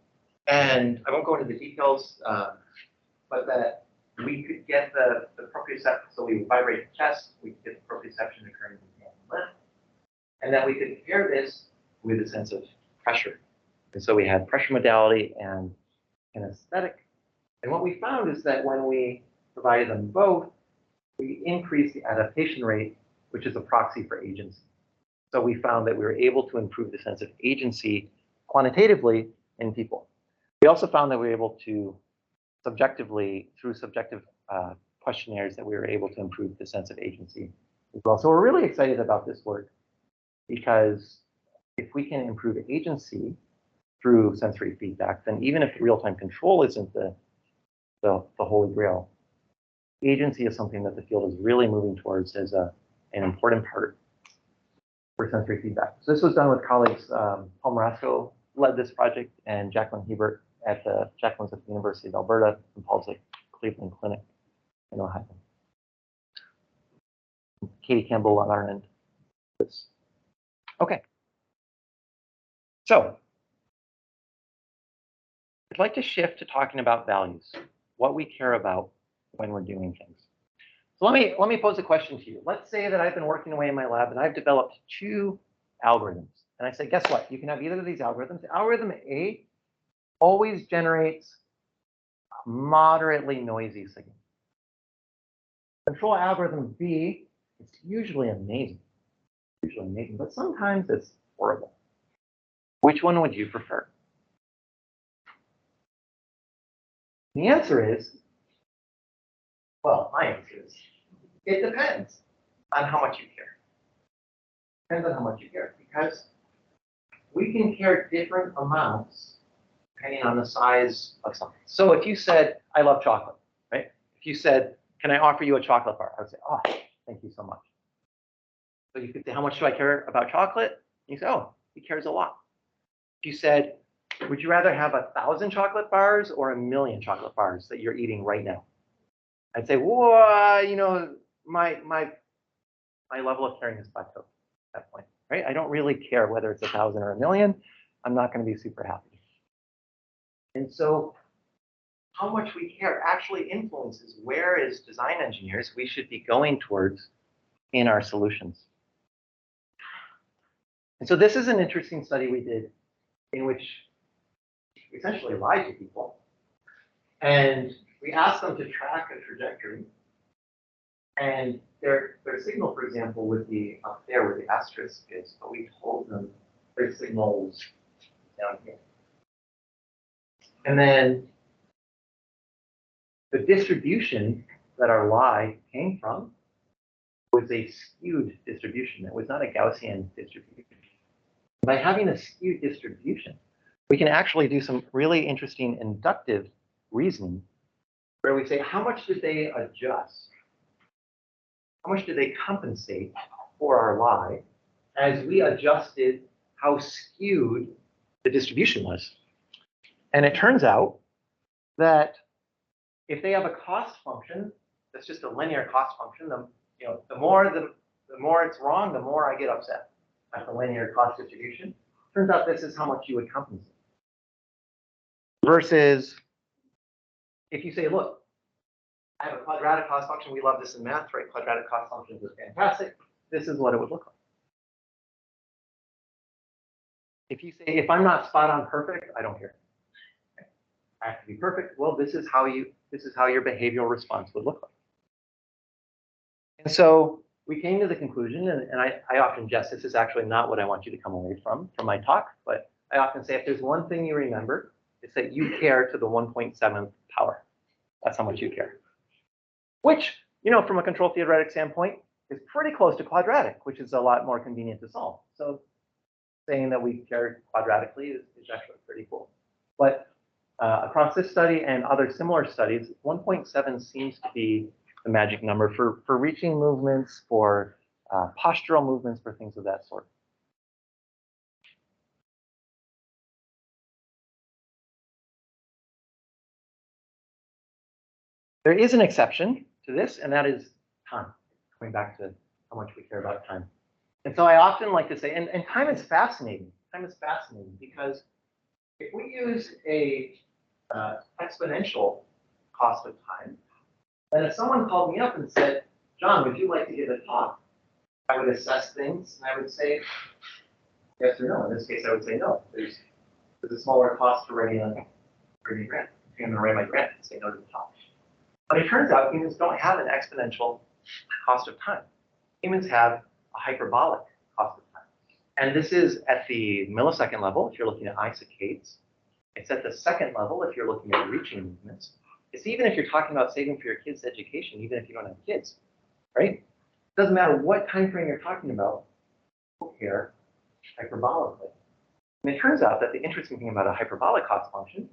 Speaker 2: and I won't go into the details, but that we could get the proprioception, so we would vibrate the chest, we could get the proprioception occurring in the hand and left, and then we could pair this with a sense of pressure. And so we had pressure modality and aesthetic. And what we found is that when we provided them both, we increased the adaptation rate, which is a proxy for agency. So we found that we were able to improve the sense of agency quantitatively in people. We also found that we were able to subjectively, through subjective questionnaires, that we were able to improve the sense of agency as well. So we're really excited about this work because if we can improve agency through sensory feedback, then even if real-time control isn't the holy grail, agency is something that the field is really moving towards as an important part for sensory feedback. So this was done with colleagues, Paul Marasco led this project, and Jacqueline Hebert Jacqueline's at the University of Alberta, and Paul's at Cleveland Clinic in Ohio. Katie Campbell on our end. Okay. So I'd like to shift to talking about values, what we care about when we're doing things. So let me pose a question to you. Let's say that I've been working away in my lab and I've developed 2 algorithms. And I say, guess what? You can have either of these algorithms. Algorithm A always generates a moderately noisy signal. Control algorithm B is usually amazing, but sometimes it's horrible. Which one would you prefer? The answer is, well, my answer is, it depends on how much you care. Depends on how much you care, because we can care different amounts depending on the size of something. So if you said, I love chocolate, right? If you said, can I offer you a chocolate bar? I would say, oh, thank you so much. So you could say, how much do I care about chocolate? You say, oh, he cares a lot. If you said, would you rather have 1,000 chocolate bars or 1,000,000 chocolate bars that you're eating right now? I'd say, well, you know, my level of caring is plateaued at that point, right? I don't really care whether it's 1,000 or 1,000,000. I'm not going to be super happy. And so how much we care actually influences where, as design engineers, we should be going towards in our solutions. And so this is an interesting study we did in which we essentially lied to people. And we asked them to track a trajectory. And their signal, for example, would be up there where the asterisk is, but we told them their signal was down here. And then the distribution that our lie came from was a skewed distribution. It was not a Gaussian distribution. By having a skewed distribution, we can actually do some really interesting inductive reasoning where we say, how much did they adjust? How much did they compensate for our lie as we adjusted how skewed the distribution was? And it turns out that if they have a cost function that's just a linear cost function, the more it's wrong, the more I get upset at the linear cost distribution. Turns out this is how much you would compensate. Versus if you say, look, I have a quadratic cost function. We love this in math, right? Quadratic cost functions are fantastic. This is what it would look like. If you say, if I'm not spot on perfect, I don't care. I have to be perfect. Well, this is how your behavioral response would look like. And so we came to the conclusion, and I often jest, this is actually not what I want you to come away from my talk, but I often say if there's one thing you remember, it's that you care to the 1.7th power. That's how much you care. Which, from a control theoretic standpoint, is pretty close to quadratic, which is a lot more convenient to solve. So saying that we care quadratically is actually pretty cool. But across this study and other similar studies, 1.7 seems to be the magic number for reaching movements, for postural movements, for things of that sort. There is an exception to this, and that is time. Going back to how much we care about time. And so I often like to say, and time is fascinating. Time is fascinating because if we use a exponential cost of time, then if someone called me up and said, John, would you like to give a talk? I would assess things, and I would say yes or no. In this case, I would say no. There's a smaller cost for writing a grant. If I'm going to write my grant, I'd say no to the talk. But it turns out humans don't have an exponential cost of time. Humans have a hyperbolic cost of time. And this is at the millisecond level, if you're looking at isochades. It's at the second level, if you're looking at reaching movements. It's even if you're talking about saving for your kids' education, even if you don't have kids, right? It doesn't matter what time frame you're talking about, people care hyperbolically. And it turns out that the interesting thing about a hyperbolic cost function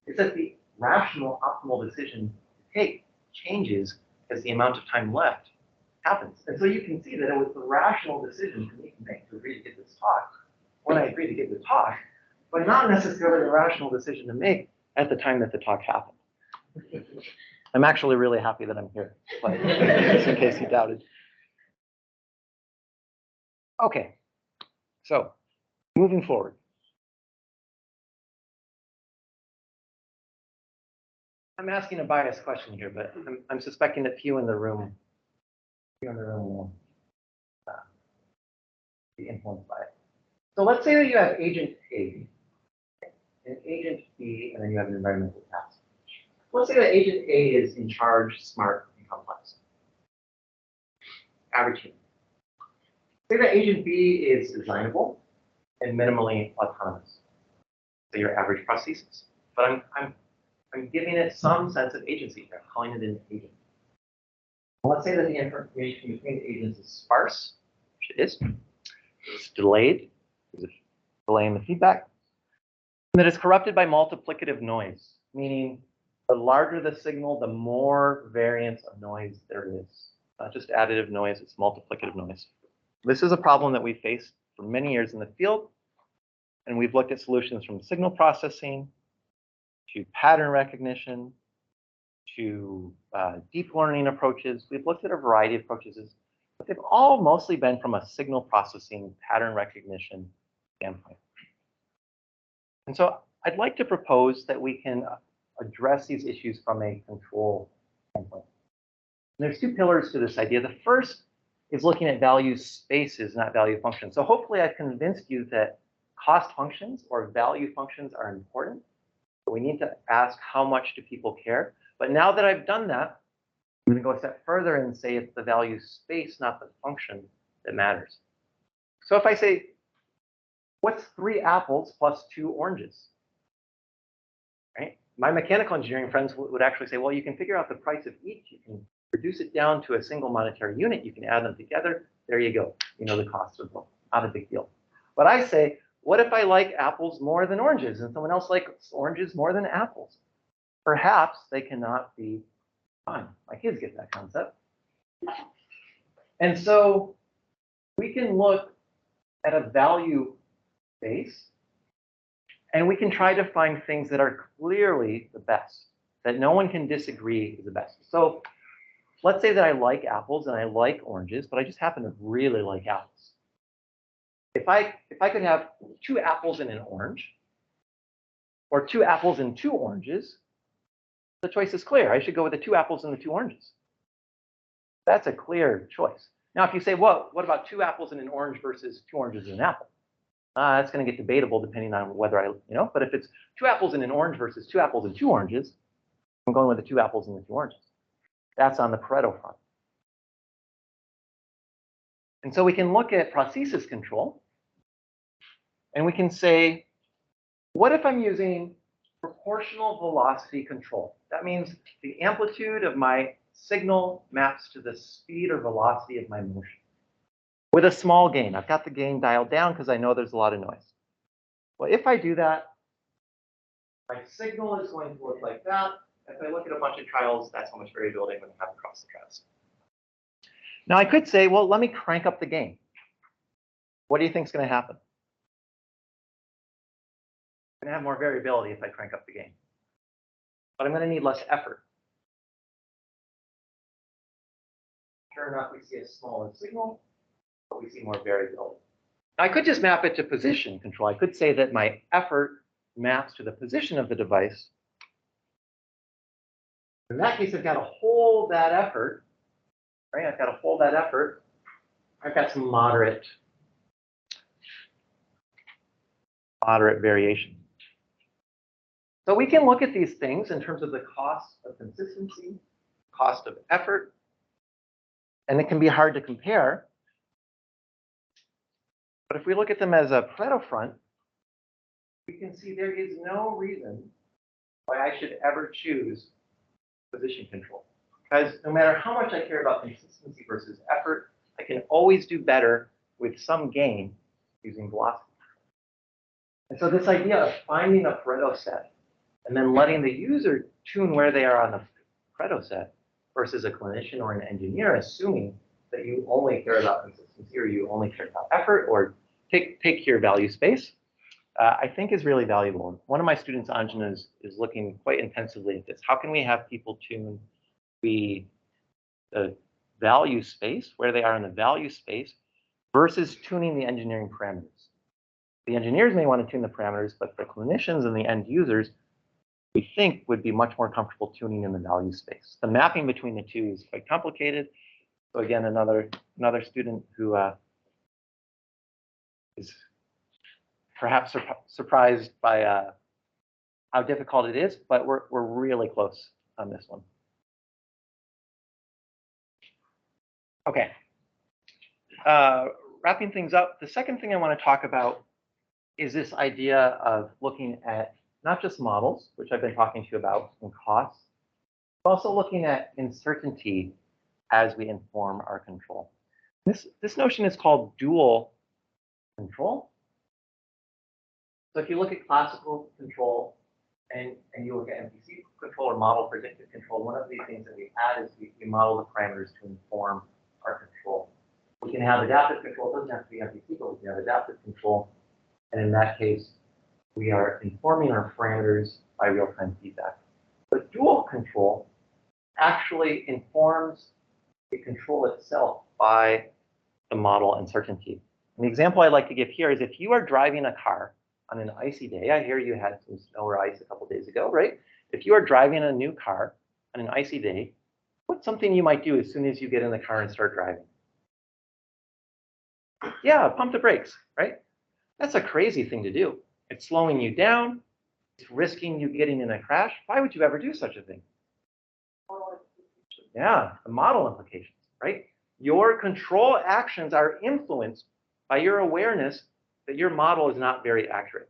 Speaker 2: is that the rational optimal decision to take changes as the amount of time left happens. And so you can see that it was the rational decision for me to make to agree to give this talk when I agreed to give the talk, but not necessarily the rational decision to make at the time that the talk happened. I'm actually really happy that I'm here, but just in case you doubted. Okay, so moving forward. I'm asking a biased question here, but I'm suspecting that few in the room will be influenced by it. So let's say that you have agent A and agent B, and then you have an environmental task. Let's say that agent A is in charge, smart, and complex. Average human. Say that agent B is designable and minimally autonomous. So your average prosthesis. But I'm giving it some sense of agency here. I'm calling it an agent. Well, let's say that the information between the agents is sparse, which it is. It's delayed. There's a delay in the feedback. And that it's corrupted by multiplicative noise, meaning the larger the signal, the more variance of noise there is. Not just additive noise, it's multiplicative noise. This is a problem that we faced for many years in the field, and we've looked at solutions from signal processing to pattern recognition to deep learning approaches. We've looked at a variety of approaches, but they've all mostly been from a signal processing pattern recognition standpoint. And so I'd like to propose that we can address these issues from a control standpoint. And there's two pillars to this idea. The first is looking at value spaces, not value functions. So hopefully I've convinced you that cost functions or value functions are important. But we need to ask how much do people care. But now that I've done that, I'm going to go a step further and say it's the value space, not the function, that matters. So if I say, what's 3 apples plus 2 oranges? Right? My mechanical engineering friends would actually say, well, you can figure out the price of each. You can reduce it down to a single monetary unit. You can add them together. There you go. You know the cost of both. Not a big deal. But I say, what if I like apples more than oranges and someone else likes oranges more than apples? Perhaps they cannot be fine. My kids get that concept. And so we can look at a value space, and we can try to find things that are clearly the best, that no one can disagree is the best. So let's say that I like apples and I like oranges, but I just happen to really like apples. If I could have 2 apples and an orange, or 2 apples and 2 oranges, the choice is clear. I should go with the 2 apples and the 2 oranges. That's a clear choice. Now, if you say, well, what about 2 apples and an orange versus 2 oranges and an apple? That's going to get debatable depending on whether but if it's 2 apples and an orange versus 2 apples and 2 oranges, I'm going with the 2 apples and the 2 oranges. That's on the Pareto front. And so we can look at prosthesis control, and we can say, what if I'm using proportional velocity control? That means the amplitude of my signal maps to the speed or velocity of my motion with a small gain. I've got the gain dialed down because I know there's a lot of noise. Well, if I do that, my signal is going to look like that. If I look at a bunch of trials, that's how much variability I'm going to have across the trials. Now, I could say, well, let me crank up the gain. What do you think is going to happen? I'm going to have more variability if I crank up the gain. But I'm going to need less effort. Sure enough, we see a smaller signal, but we see more variability. Now, I could just map it to position control. I could say that my effort maps to the position of the device. In that case, I've got to hold that effort, right? I've got to hold that effort. I've got some moderate variation. So we can look at these things in terms of the cost of consistency, cost of effort, and it can be hard to compare. But if we look at them as a Pareto front, we can see there is no reason why I should ever choose position control. Because no matter how much I care about consistency versus effort, I can always do better with some gain using velocity. And so this idea of finding a Pareto set and then letting the user tune where they are on the Pareto set versus a clinician or an engineer assuming that you only care about consistency or you only care about effort or take your value space, I think is really valuable. One of my students, Anjana, is looking quite intensively at this. How can we have people tune the value space, where they are in the value space, versus tuning the engineering parameters? The engineers may want to tune the parameters, but the clinicians and the end users, we think, would be much more comfortable tuning in the value space. The mapping between the two is quite complicated. So again, another student who is perhaps surprised by how difficult it is, but we're really close on this one. Okay. Wrapping things up, the second thing I want to talk about is this idea of looking at not just models, which I've been talking to you about, and costs, but also looking at uncertainty as we inform our control. This notion is called dual control. So if you look at classical control and you look at MPC control or model predictive control, one of the things that we add is we model the parameters to inform our control. We can have adaptive control. It doesn't have to be empty sequence. We can have adaptive control. And in that case, we are informing our parameters by real-time feedback. But dual control actually informs the control itself by the model uncertainty. And the example I like to give here is if you are driving a car on an icy day, I hear you had some snow or ice a couple days ago, right? If you are driving a new car on an icy day, what's something you might do as soon as you get in the car and start driving? Yeah, pump the brakes, right? That's a crazy thing to do. It's slowing you down. It's risking you getting in a crash. Why would you ever do such a thing? Yeah, the model implications, right? Your control actions are influenced by your awareness that your model is not very accurate.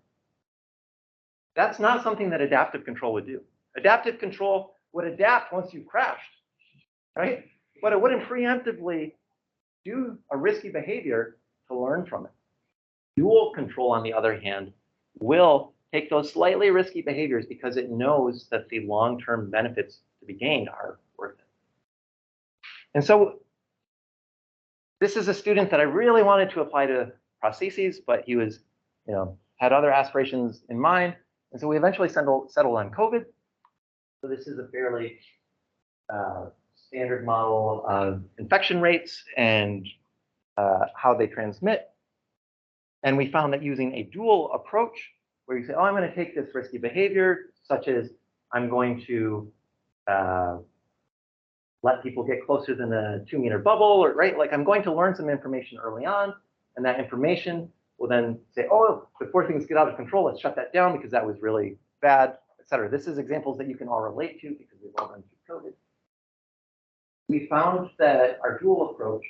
Speaker 2: That's not something that adaptive control would do. Adaptive control would adapt once you've crashed, right? But it wouldn't preemptively do a risky behavior to learn from it. Dual control, on the other hand, will take those slightly risky behaviors because it knows that the long-term benefits to be gained are worth it. And so this is a student that I really wanted to apply to prostheses, but he was, had other aspirations in mind. And so we eventually settled on COVID. So this is a fairly standard model of infection rates and how they transmit. And we found that using a dual approach, where you say, oh, I'm going to take this risky behavior, such as I'm going to let people get closer than a 2-meter bubble, or right? Like I'm going to learn some information early on, and that information will then say, oh, before things get out of control, let's shut that down because that was really bad, et cetera. This is examples that you can all relate to because we've all been through COVID. We found that our dual approach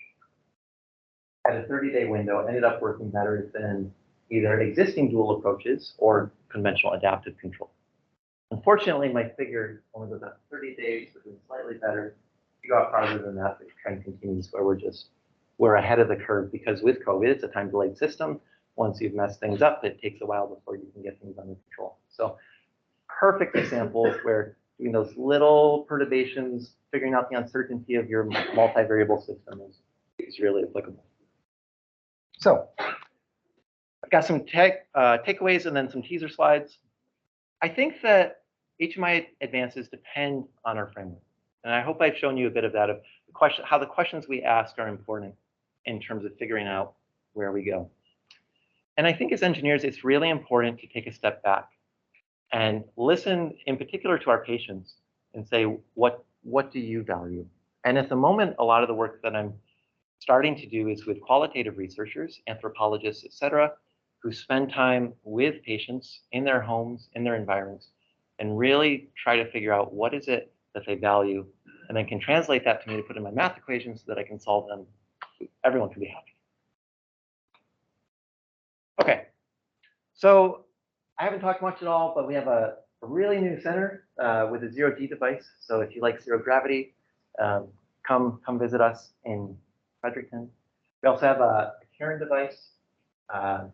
Speaker 2: at a 30-day window ended up working better than either existing dual approaches or conventional adaptive control. Unfortunately, my figure only goes out 30 days, but it's slightly better. If you go out farther than that, the trend continues where we're ahead of the curve because with COVID, it's a time-delayed system. Once you've messed things up, it takes a while before you can get things under control. So perfect examples where doing those little perturbations, figuring out the uncertainty of your multivariable system is really applicable. So I've got some takeaways and then some teaser slides. I think that each of my advances depend on our framework. And I hope I've shown you a bit of that, of how the questions we ask are important in terms of figuring out where we go. And I think as engineers, it's really important to take a step back and listen in particular to our patients and say, what do you value? And at the moment, a lot of the work that I'm starting to do is with qualitative researchers, anthropologists, et cetera, who spend time with patients in their homes, in their environments, and really try to figure out what is it that they value, and then can translate that to me to put in my math equations so that I can solve them. Everyone can be happy. Okay, so I haven't talked much at all, but we have a really new center with a zero-G device. So if you like zero gravity, come visit us in Fredericton. We also have a Karen device.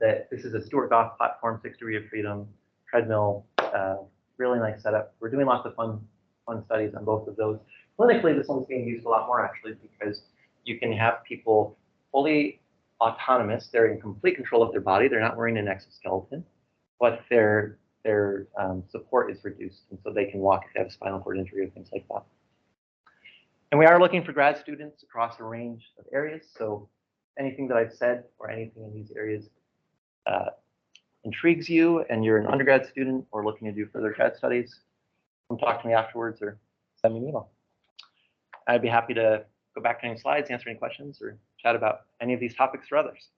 Speaker 2: This is a Stuart Goff platform, 6 degrees of freedom, treadmill, really nice setup. We're doing lots of fun studies on both of those. Clinically, this one's being used a lot more actually because you can have people fully autonomous. They're in complete control of their body. They're not wearing an exoskeleton, but their support is reduced, and so they can walk if they have a spinal cord injury or things like that. And we are looking for grad students across a range of areas. So anything that I've said or anything in these areas intrigues you and you're an undergrad student or looking to do further grad studies, come talk to me afterwards or send me an email. I'd be happy to go back to any slides, answer any questions, or chat about any of these topics or others.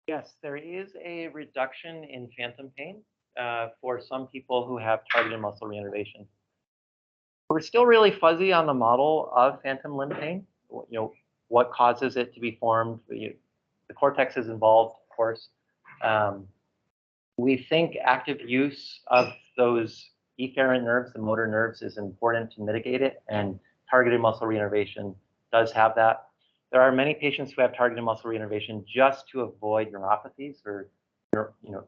Speaker 2: Yes, there is a reduction in phantom pain for some people who have targeted muscle reinnervation. We're still really fuzzy on the model of phantom limb pain. What causes it to be formed? The cortex is involved, of course. We think active use of those efferent nerves, the motor nerves, is important to mitigate it, and targeted muscle reinnervation does have that. There are many patients who have targeted muscle reinnervation just to avoid neuropathies or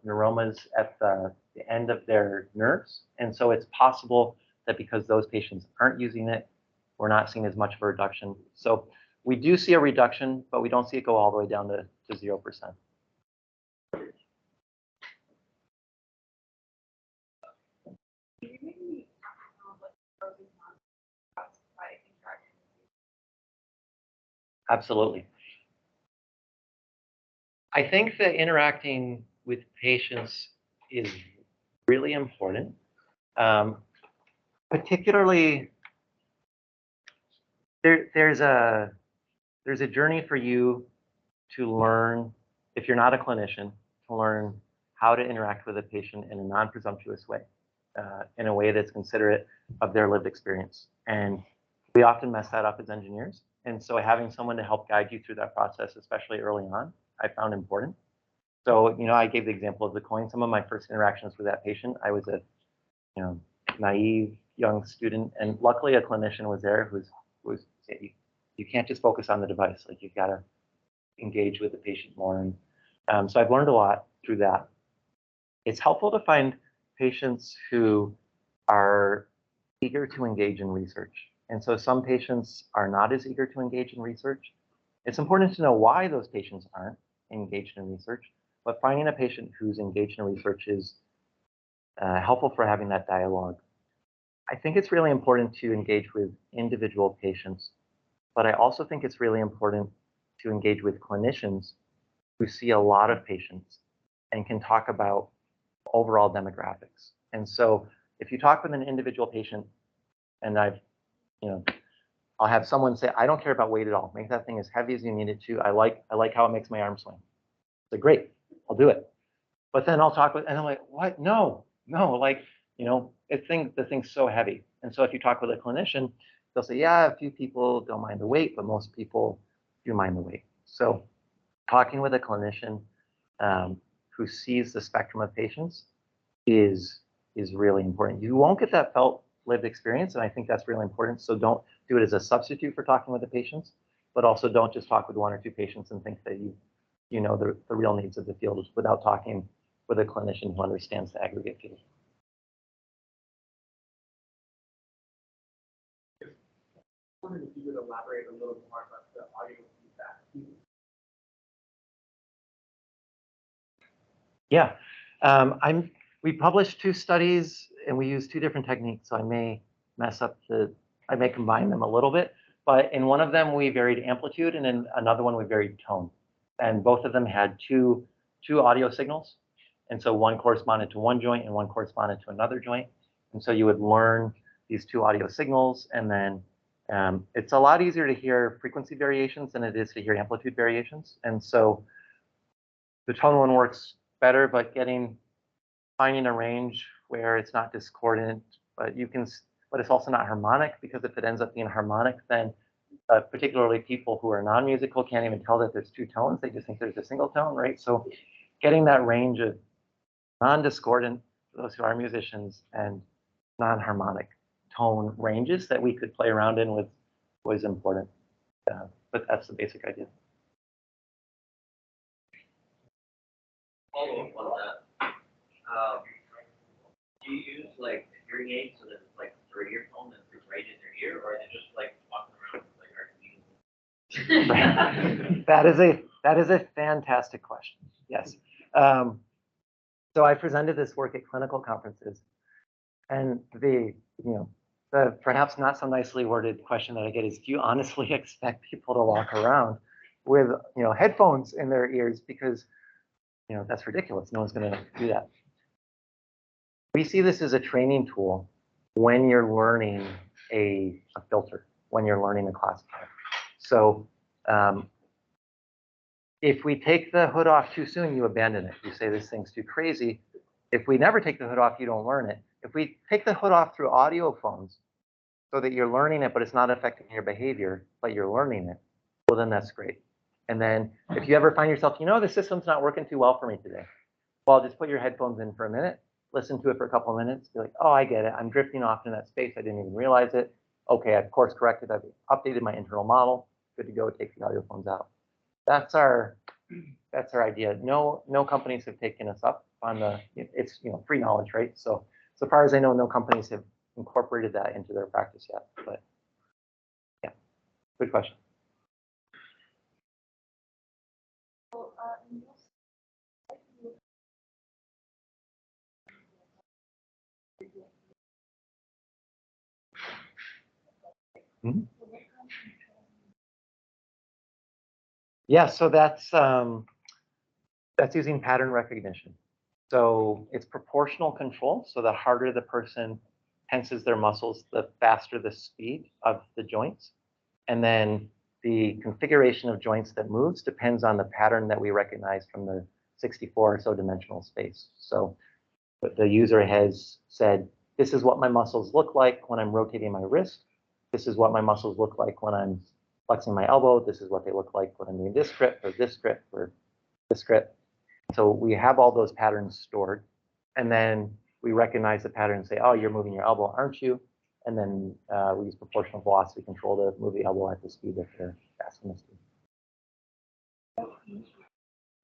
Speaker 2: neuromas at the end of their nerves. And so it's possible that because those patients aren't using it, we're not seeing as much of a reduction. So we do see a reduction, but we don't see it go all the way down to 0%. Absolutely. I think that interacting with patients is really important. Particularly, there's a journey for you to learn, if you're not a clinician, to learn how to interact with a patient in a non-presumptuous way, in a way that's considerate of their lived experience. And we often mess that up as engineers. And so having someone to help guide you through that process, especially early on, I found important. So, I gave the example of the coin. Some of my first interactions with that patient, I was a, naive young student, and luckily a clinician was there who was you can't just focus on the device. Like, you've got to engage with the patient more. And so I've learned a lot through that. It's helpful to find patients who are eager to engage in research. And so some patients are not as eager to engage in research. It's important to know why those patients aren't engaged in research, but finding a patient who's engaged in research is helpful for having that dialogue. I think it's really important to engage with individual patients, but I also think it's really important to engage with clinicians who see a lot of patients and can talk about overall demographics. And so if you talk with an individual patient, and I'll have someone say, I don't care about weight at all. Make that thing as heavy as you need it to. I like how it makes my arm swing. So great, I'll do it. But then I'll talk with, and I'm like, what? No, like, the thing's so heavy. And so if you talk with a clinician, they'll say, yeah, a few people don't mind the weight, but most people do mind the weight. So talking with a clinician who sees the spectrum of patients is really important. You won't get that felt lived experience, and I think that's really important. So don't do it as a substitute for talking with the patients, but also don't just talk with one or two patients and think that you know the real needs of the field without talking with a clinician who understands the aggregate field.
Speaker 4: I wondered if you could elaborate a little more about the audio feedback.
Speaker 2: Yeah, we published 2 studies and we used 2 different techniques. So I may I may combine them a little bit, but in one of them we varied amplitude, and in another one we varied tone. And both of them had two audio signals. And so one corresponded to one joint and one corresponded to another joint. And so you would learn these 2 audio signals, and then it's a lot easier to hear frequency variations than it is to hear amplitude variations. And so the tone one works better, but finding a range where it's not discordant, but it's also not harmonic, because if it ends up being harmonic, then particularly people who are non-musical can't even tell that there's 2 tones. They just think there's a single tone, right? So getting that range of non-discordant, for those who are musicians, and non-harmonic tone ranges that we could play around in was important. But that's the basic idea.
Speaker 3: Follow up on that. Do you use like hearing aids so that it's like your earphone that's right in your ear, or is it just like walking around with like our
Speaker 2: That is a fantastic question. Yes. So I presented this work at clinical conferences, and the perhaps not so nicely worded question that I get is, do you honestly expect people to walk around with headphones in their ears? Because that's ridiculous. No one's going to do that. We see this as a training tool when you're learning a filter, when you're learning a classifier. So if we take the hood off too soon, you abandon it. You say this thing's too crazy. If we never take the hood off, you don't learn it. If we take the hood off through audio phones so that you're learning it, but it's not affecting your behavior, but you're learning it, well, then that's great. And then if you ever find yourself, the system's not working too well for me today, well, just put your headphones in for a minute, listen to it for a couple of minutes, be like, oh, I get it. I'm drifting off in that space. I didn't even realize it. Okay, I've course corrected. I've updated my internal model. Good to go. Take the audio phones out. That's our idea. No companies have taken us up on it's free knowledge, right? So far as I know, no companies have incorporated that into their practice yet. But yeah, good question. Mm-hmm. Yeah, so that's using pattern recognition. So it's proportional control. So the harder the person tenses their muscles, the faster the speed of the joints. And then the configuration of joints that moves depends on the pattern that we recognize from the 64 or so dimensional space. So the user has said, this is what my muscles look like when I'm rotating my wrist. This is what my muscles look like when I'm flexing my elbow. This is what they look like when I'm doing this grip or this grip or this grip. So we have all those patterns stored. And then we recognize the pattern and say, oh, you're moving your elbow, aren't you? And then we use proportional velocity control to move the elbow at the speed that they're asking us to.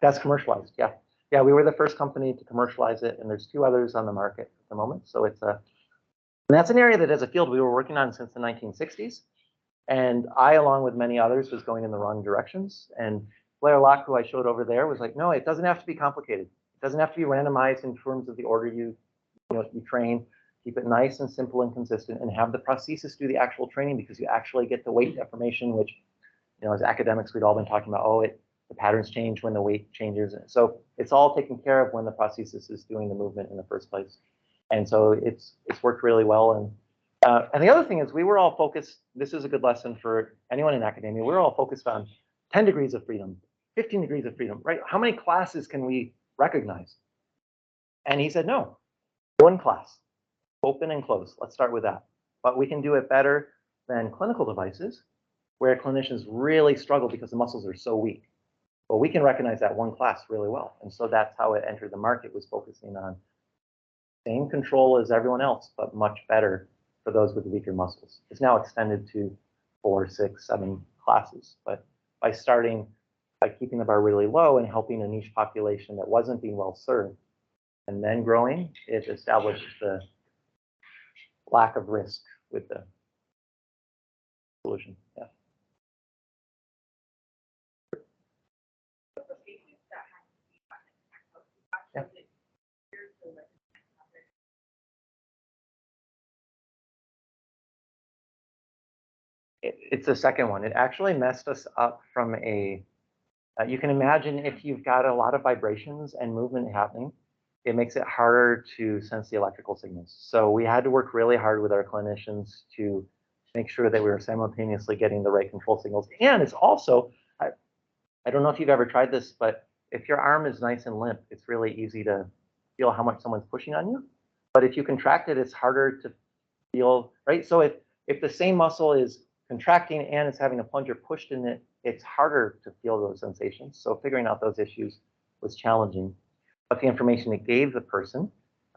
Speaker 2: That's commercialized, yeah. Yeah, we were the first company to commercialize it, and there's 2 others on the market at the moment. So and that's an area that as a field we were working on since the 1960s. And I, along with many others, was going in the wrong directions. And Blair Locke, who I showed over there, was like, no, it doesn't have to be complicated. It doesn't have to be randomized in terms of the order you train. Keep it nice and simple and consistent, and have the prosthesis do the actual training, because you actually get the weight deformation, which, as academics, we'd all been talking about, the patterns change when the weight changes. So it's all taken care of when the prosthesis is doing the movement in the first place. And so it's worked really well. And the other thing is, we were all focused, this is a good lesson for anyone in academia, we're all focused on 10 degrees of freedom, 15 degrees of freedom, right? How many classes can we recognize? And he said, no, 1 class, open and close. Let's start with that. But we can do it better than clinical devices, where clinicians really struggle because the muscles are so weak. But we can recognize that 1 class really well. And so that's how it entered the market, was focusing on same control as everyone else, but much better for those with weaker muscles. It's now extended to 4, 6, 7 classes. But by keeping the bar really low and helping a niche population that wasn't being well served, and then growing, it established the lack of risk with the solution. Yeah. Yeah. It's the second one. It actually messed us up from you can imagine if you've got a lot of vibrations and movement happening, it makes it harder to sense the electrical signals. So we had to work really hard with our clinicians to make sure that we were simultaneously getting the right control signals. And it's also, I don't know if you've ever tried this, but if your arm is nice and limp, it's really easy to feel how much someone's pushing on you. But if you contract it, it's harder to feel, right? So if the same muscle is contracting and it's having a plunger pushed in it, it's harder to feel those sensations. So figuring out those issues was challenging. But the information it gave the person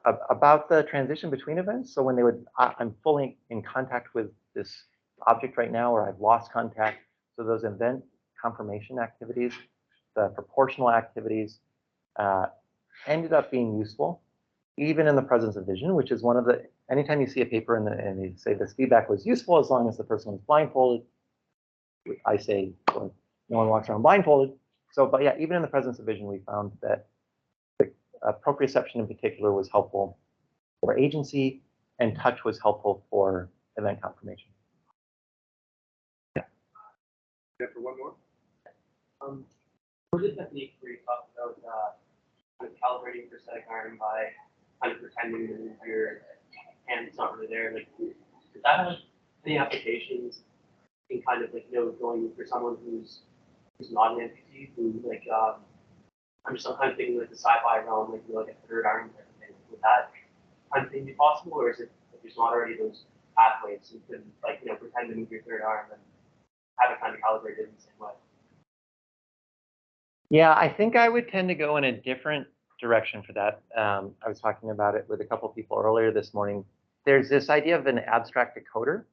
Speaker 2: about the transition between events. So when they would, I'm fully in contact with this object right now, or I've lost contact. So those event confirmation activities, the proportional activities, ended up being useful, even in the presence of vision, which is one of the, anytime you see a paper and they say this feedback was useful as long as the person was blindfolded, I say, well, no one walks around blindfolded. So, but yeah, even in the presence of vision, we found that the proprioception in particular was helpful for agency, and touch was helpful for event confirmation.
Speaker 4: Yeah, for one more. For the technique where you talked about kind of calibrating prosthetic arm by kind of pretending that your hand's not really there, like, does that have any applications in kind of going for someone who's not an amputee, who I'm just kind of thinking like the sci-fi realm, like a third arm type of thing. Would that kind of thing be possible, or is it like there's not already those pathways you could pretend to move your third arm and have it kind of calibrated in the same way?
Speaker 2: Yeah, I think I would tend to go in a different direction for that. I was talking about it with a couple of people earlier this morning. There's this idea of an abstract decoder,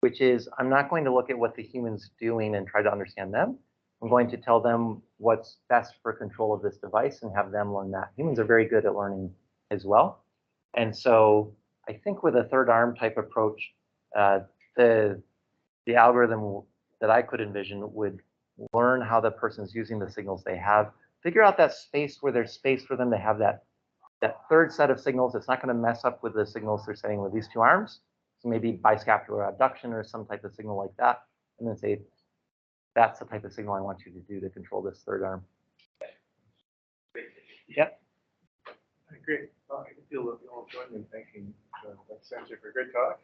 Speaker 2: which is I'm not going to look at what the human's doing and try to understand them. I'm going to tell them what's best for control of this device and have them learn that. Humans are very good at learning as well. And so I think with a third arm type approach, uh, the algorithm that I could envision would learn how the person's using the signals they have, figure out that space where there's space for them to have that third set of signals. It's not going to mess up with the signals they're setting with these two arms. So maybe biscapular abduction or some type of signal like that. And then say, that's the type of signal I want you to do to control this third arm. Yep.
Speaker 1: Great. Well, I can feel that we all join in thanking Jon Sensinger for a great talk.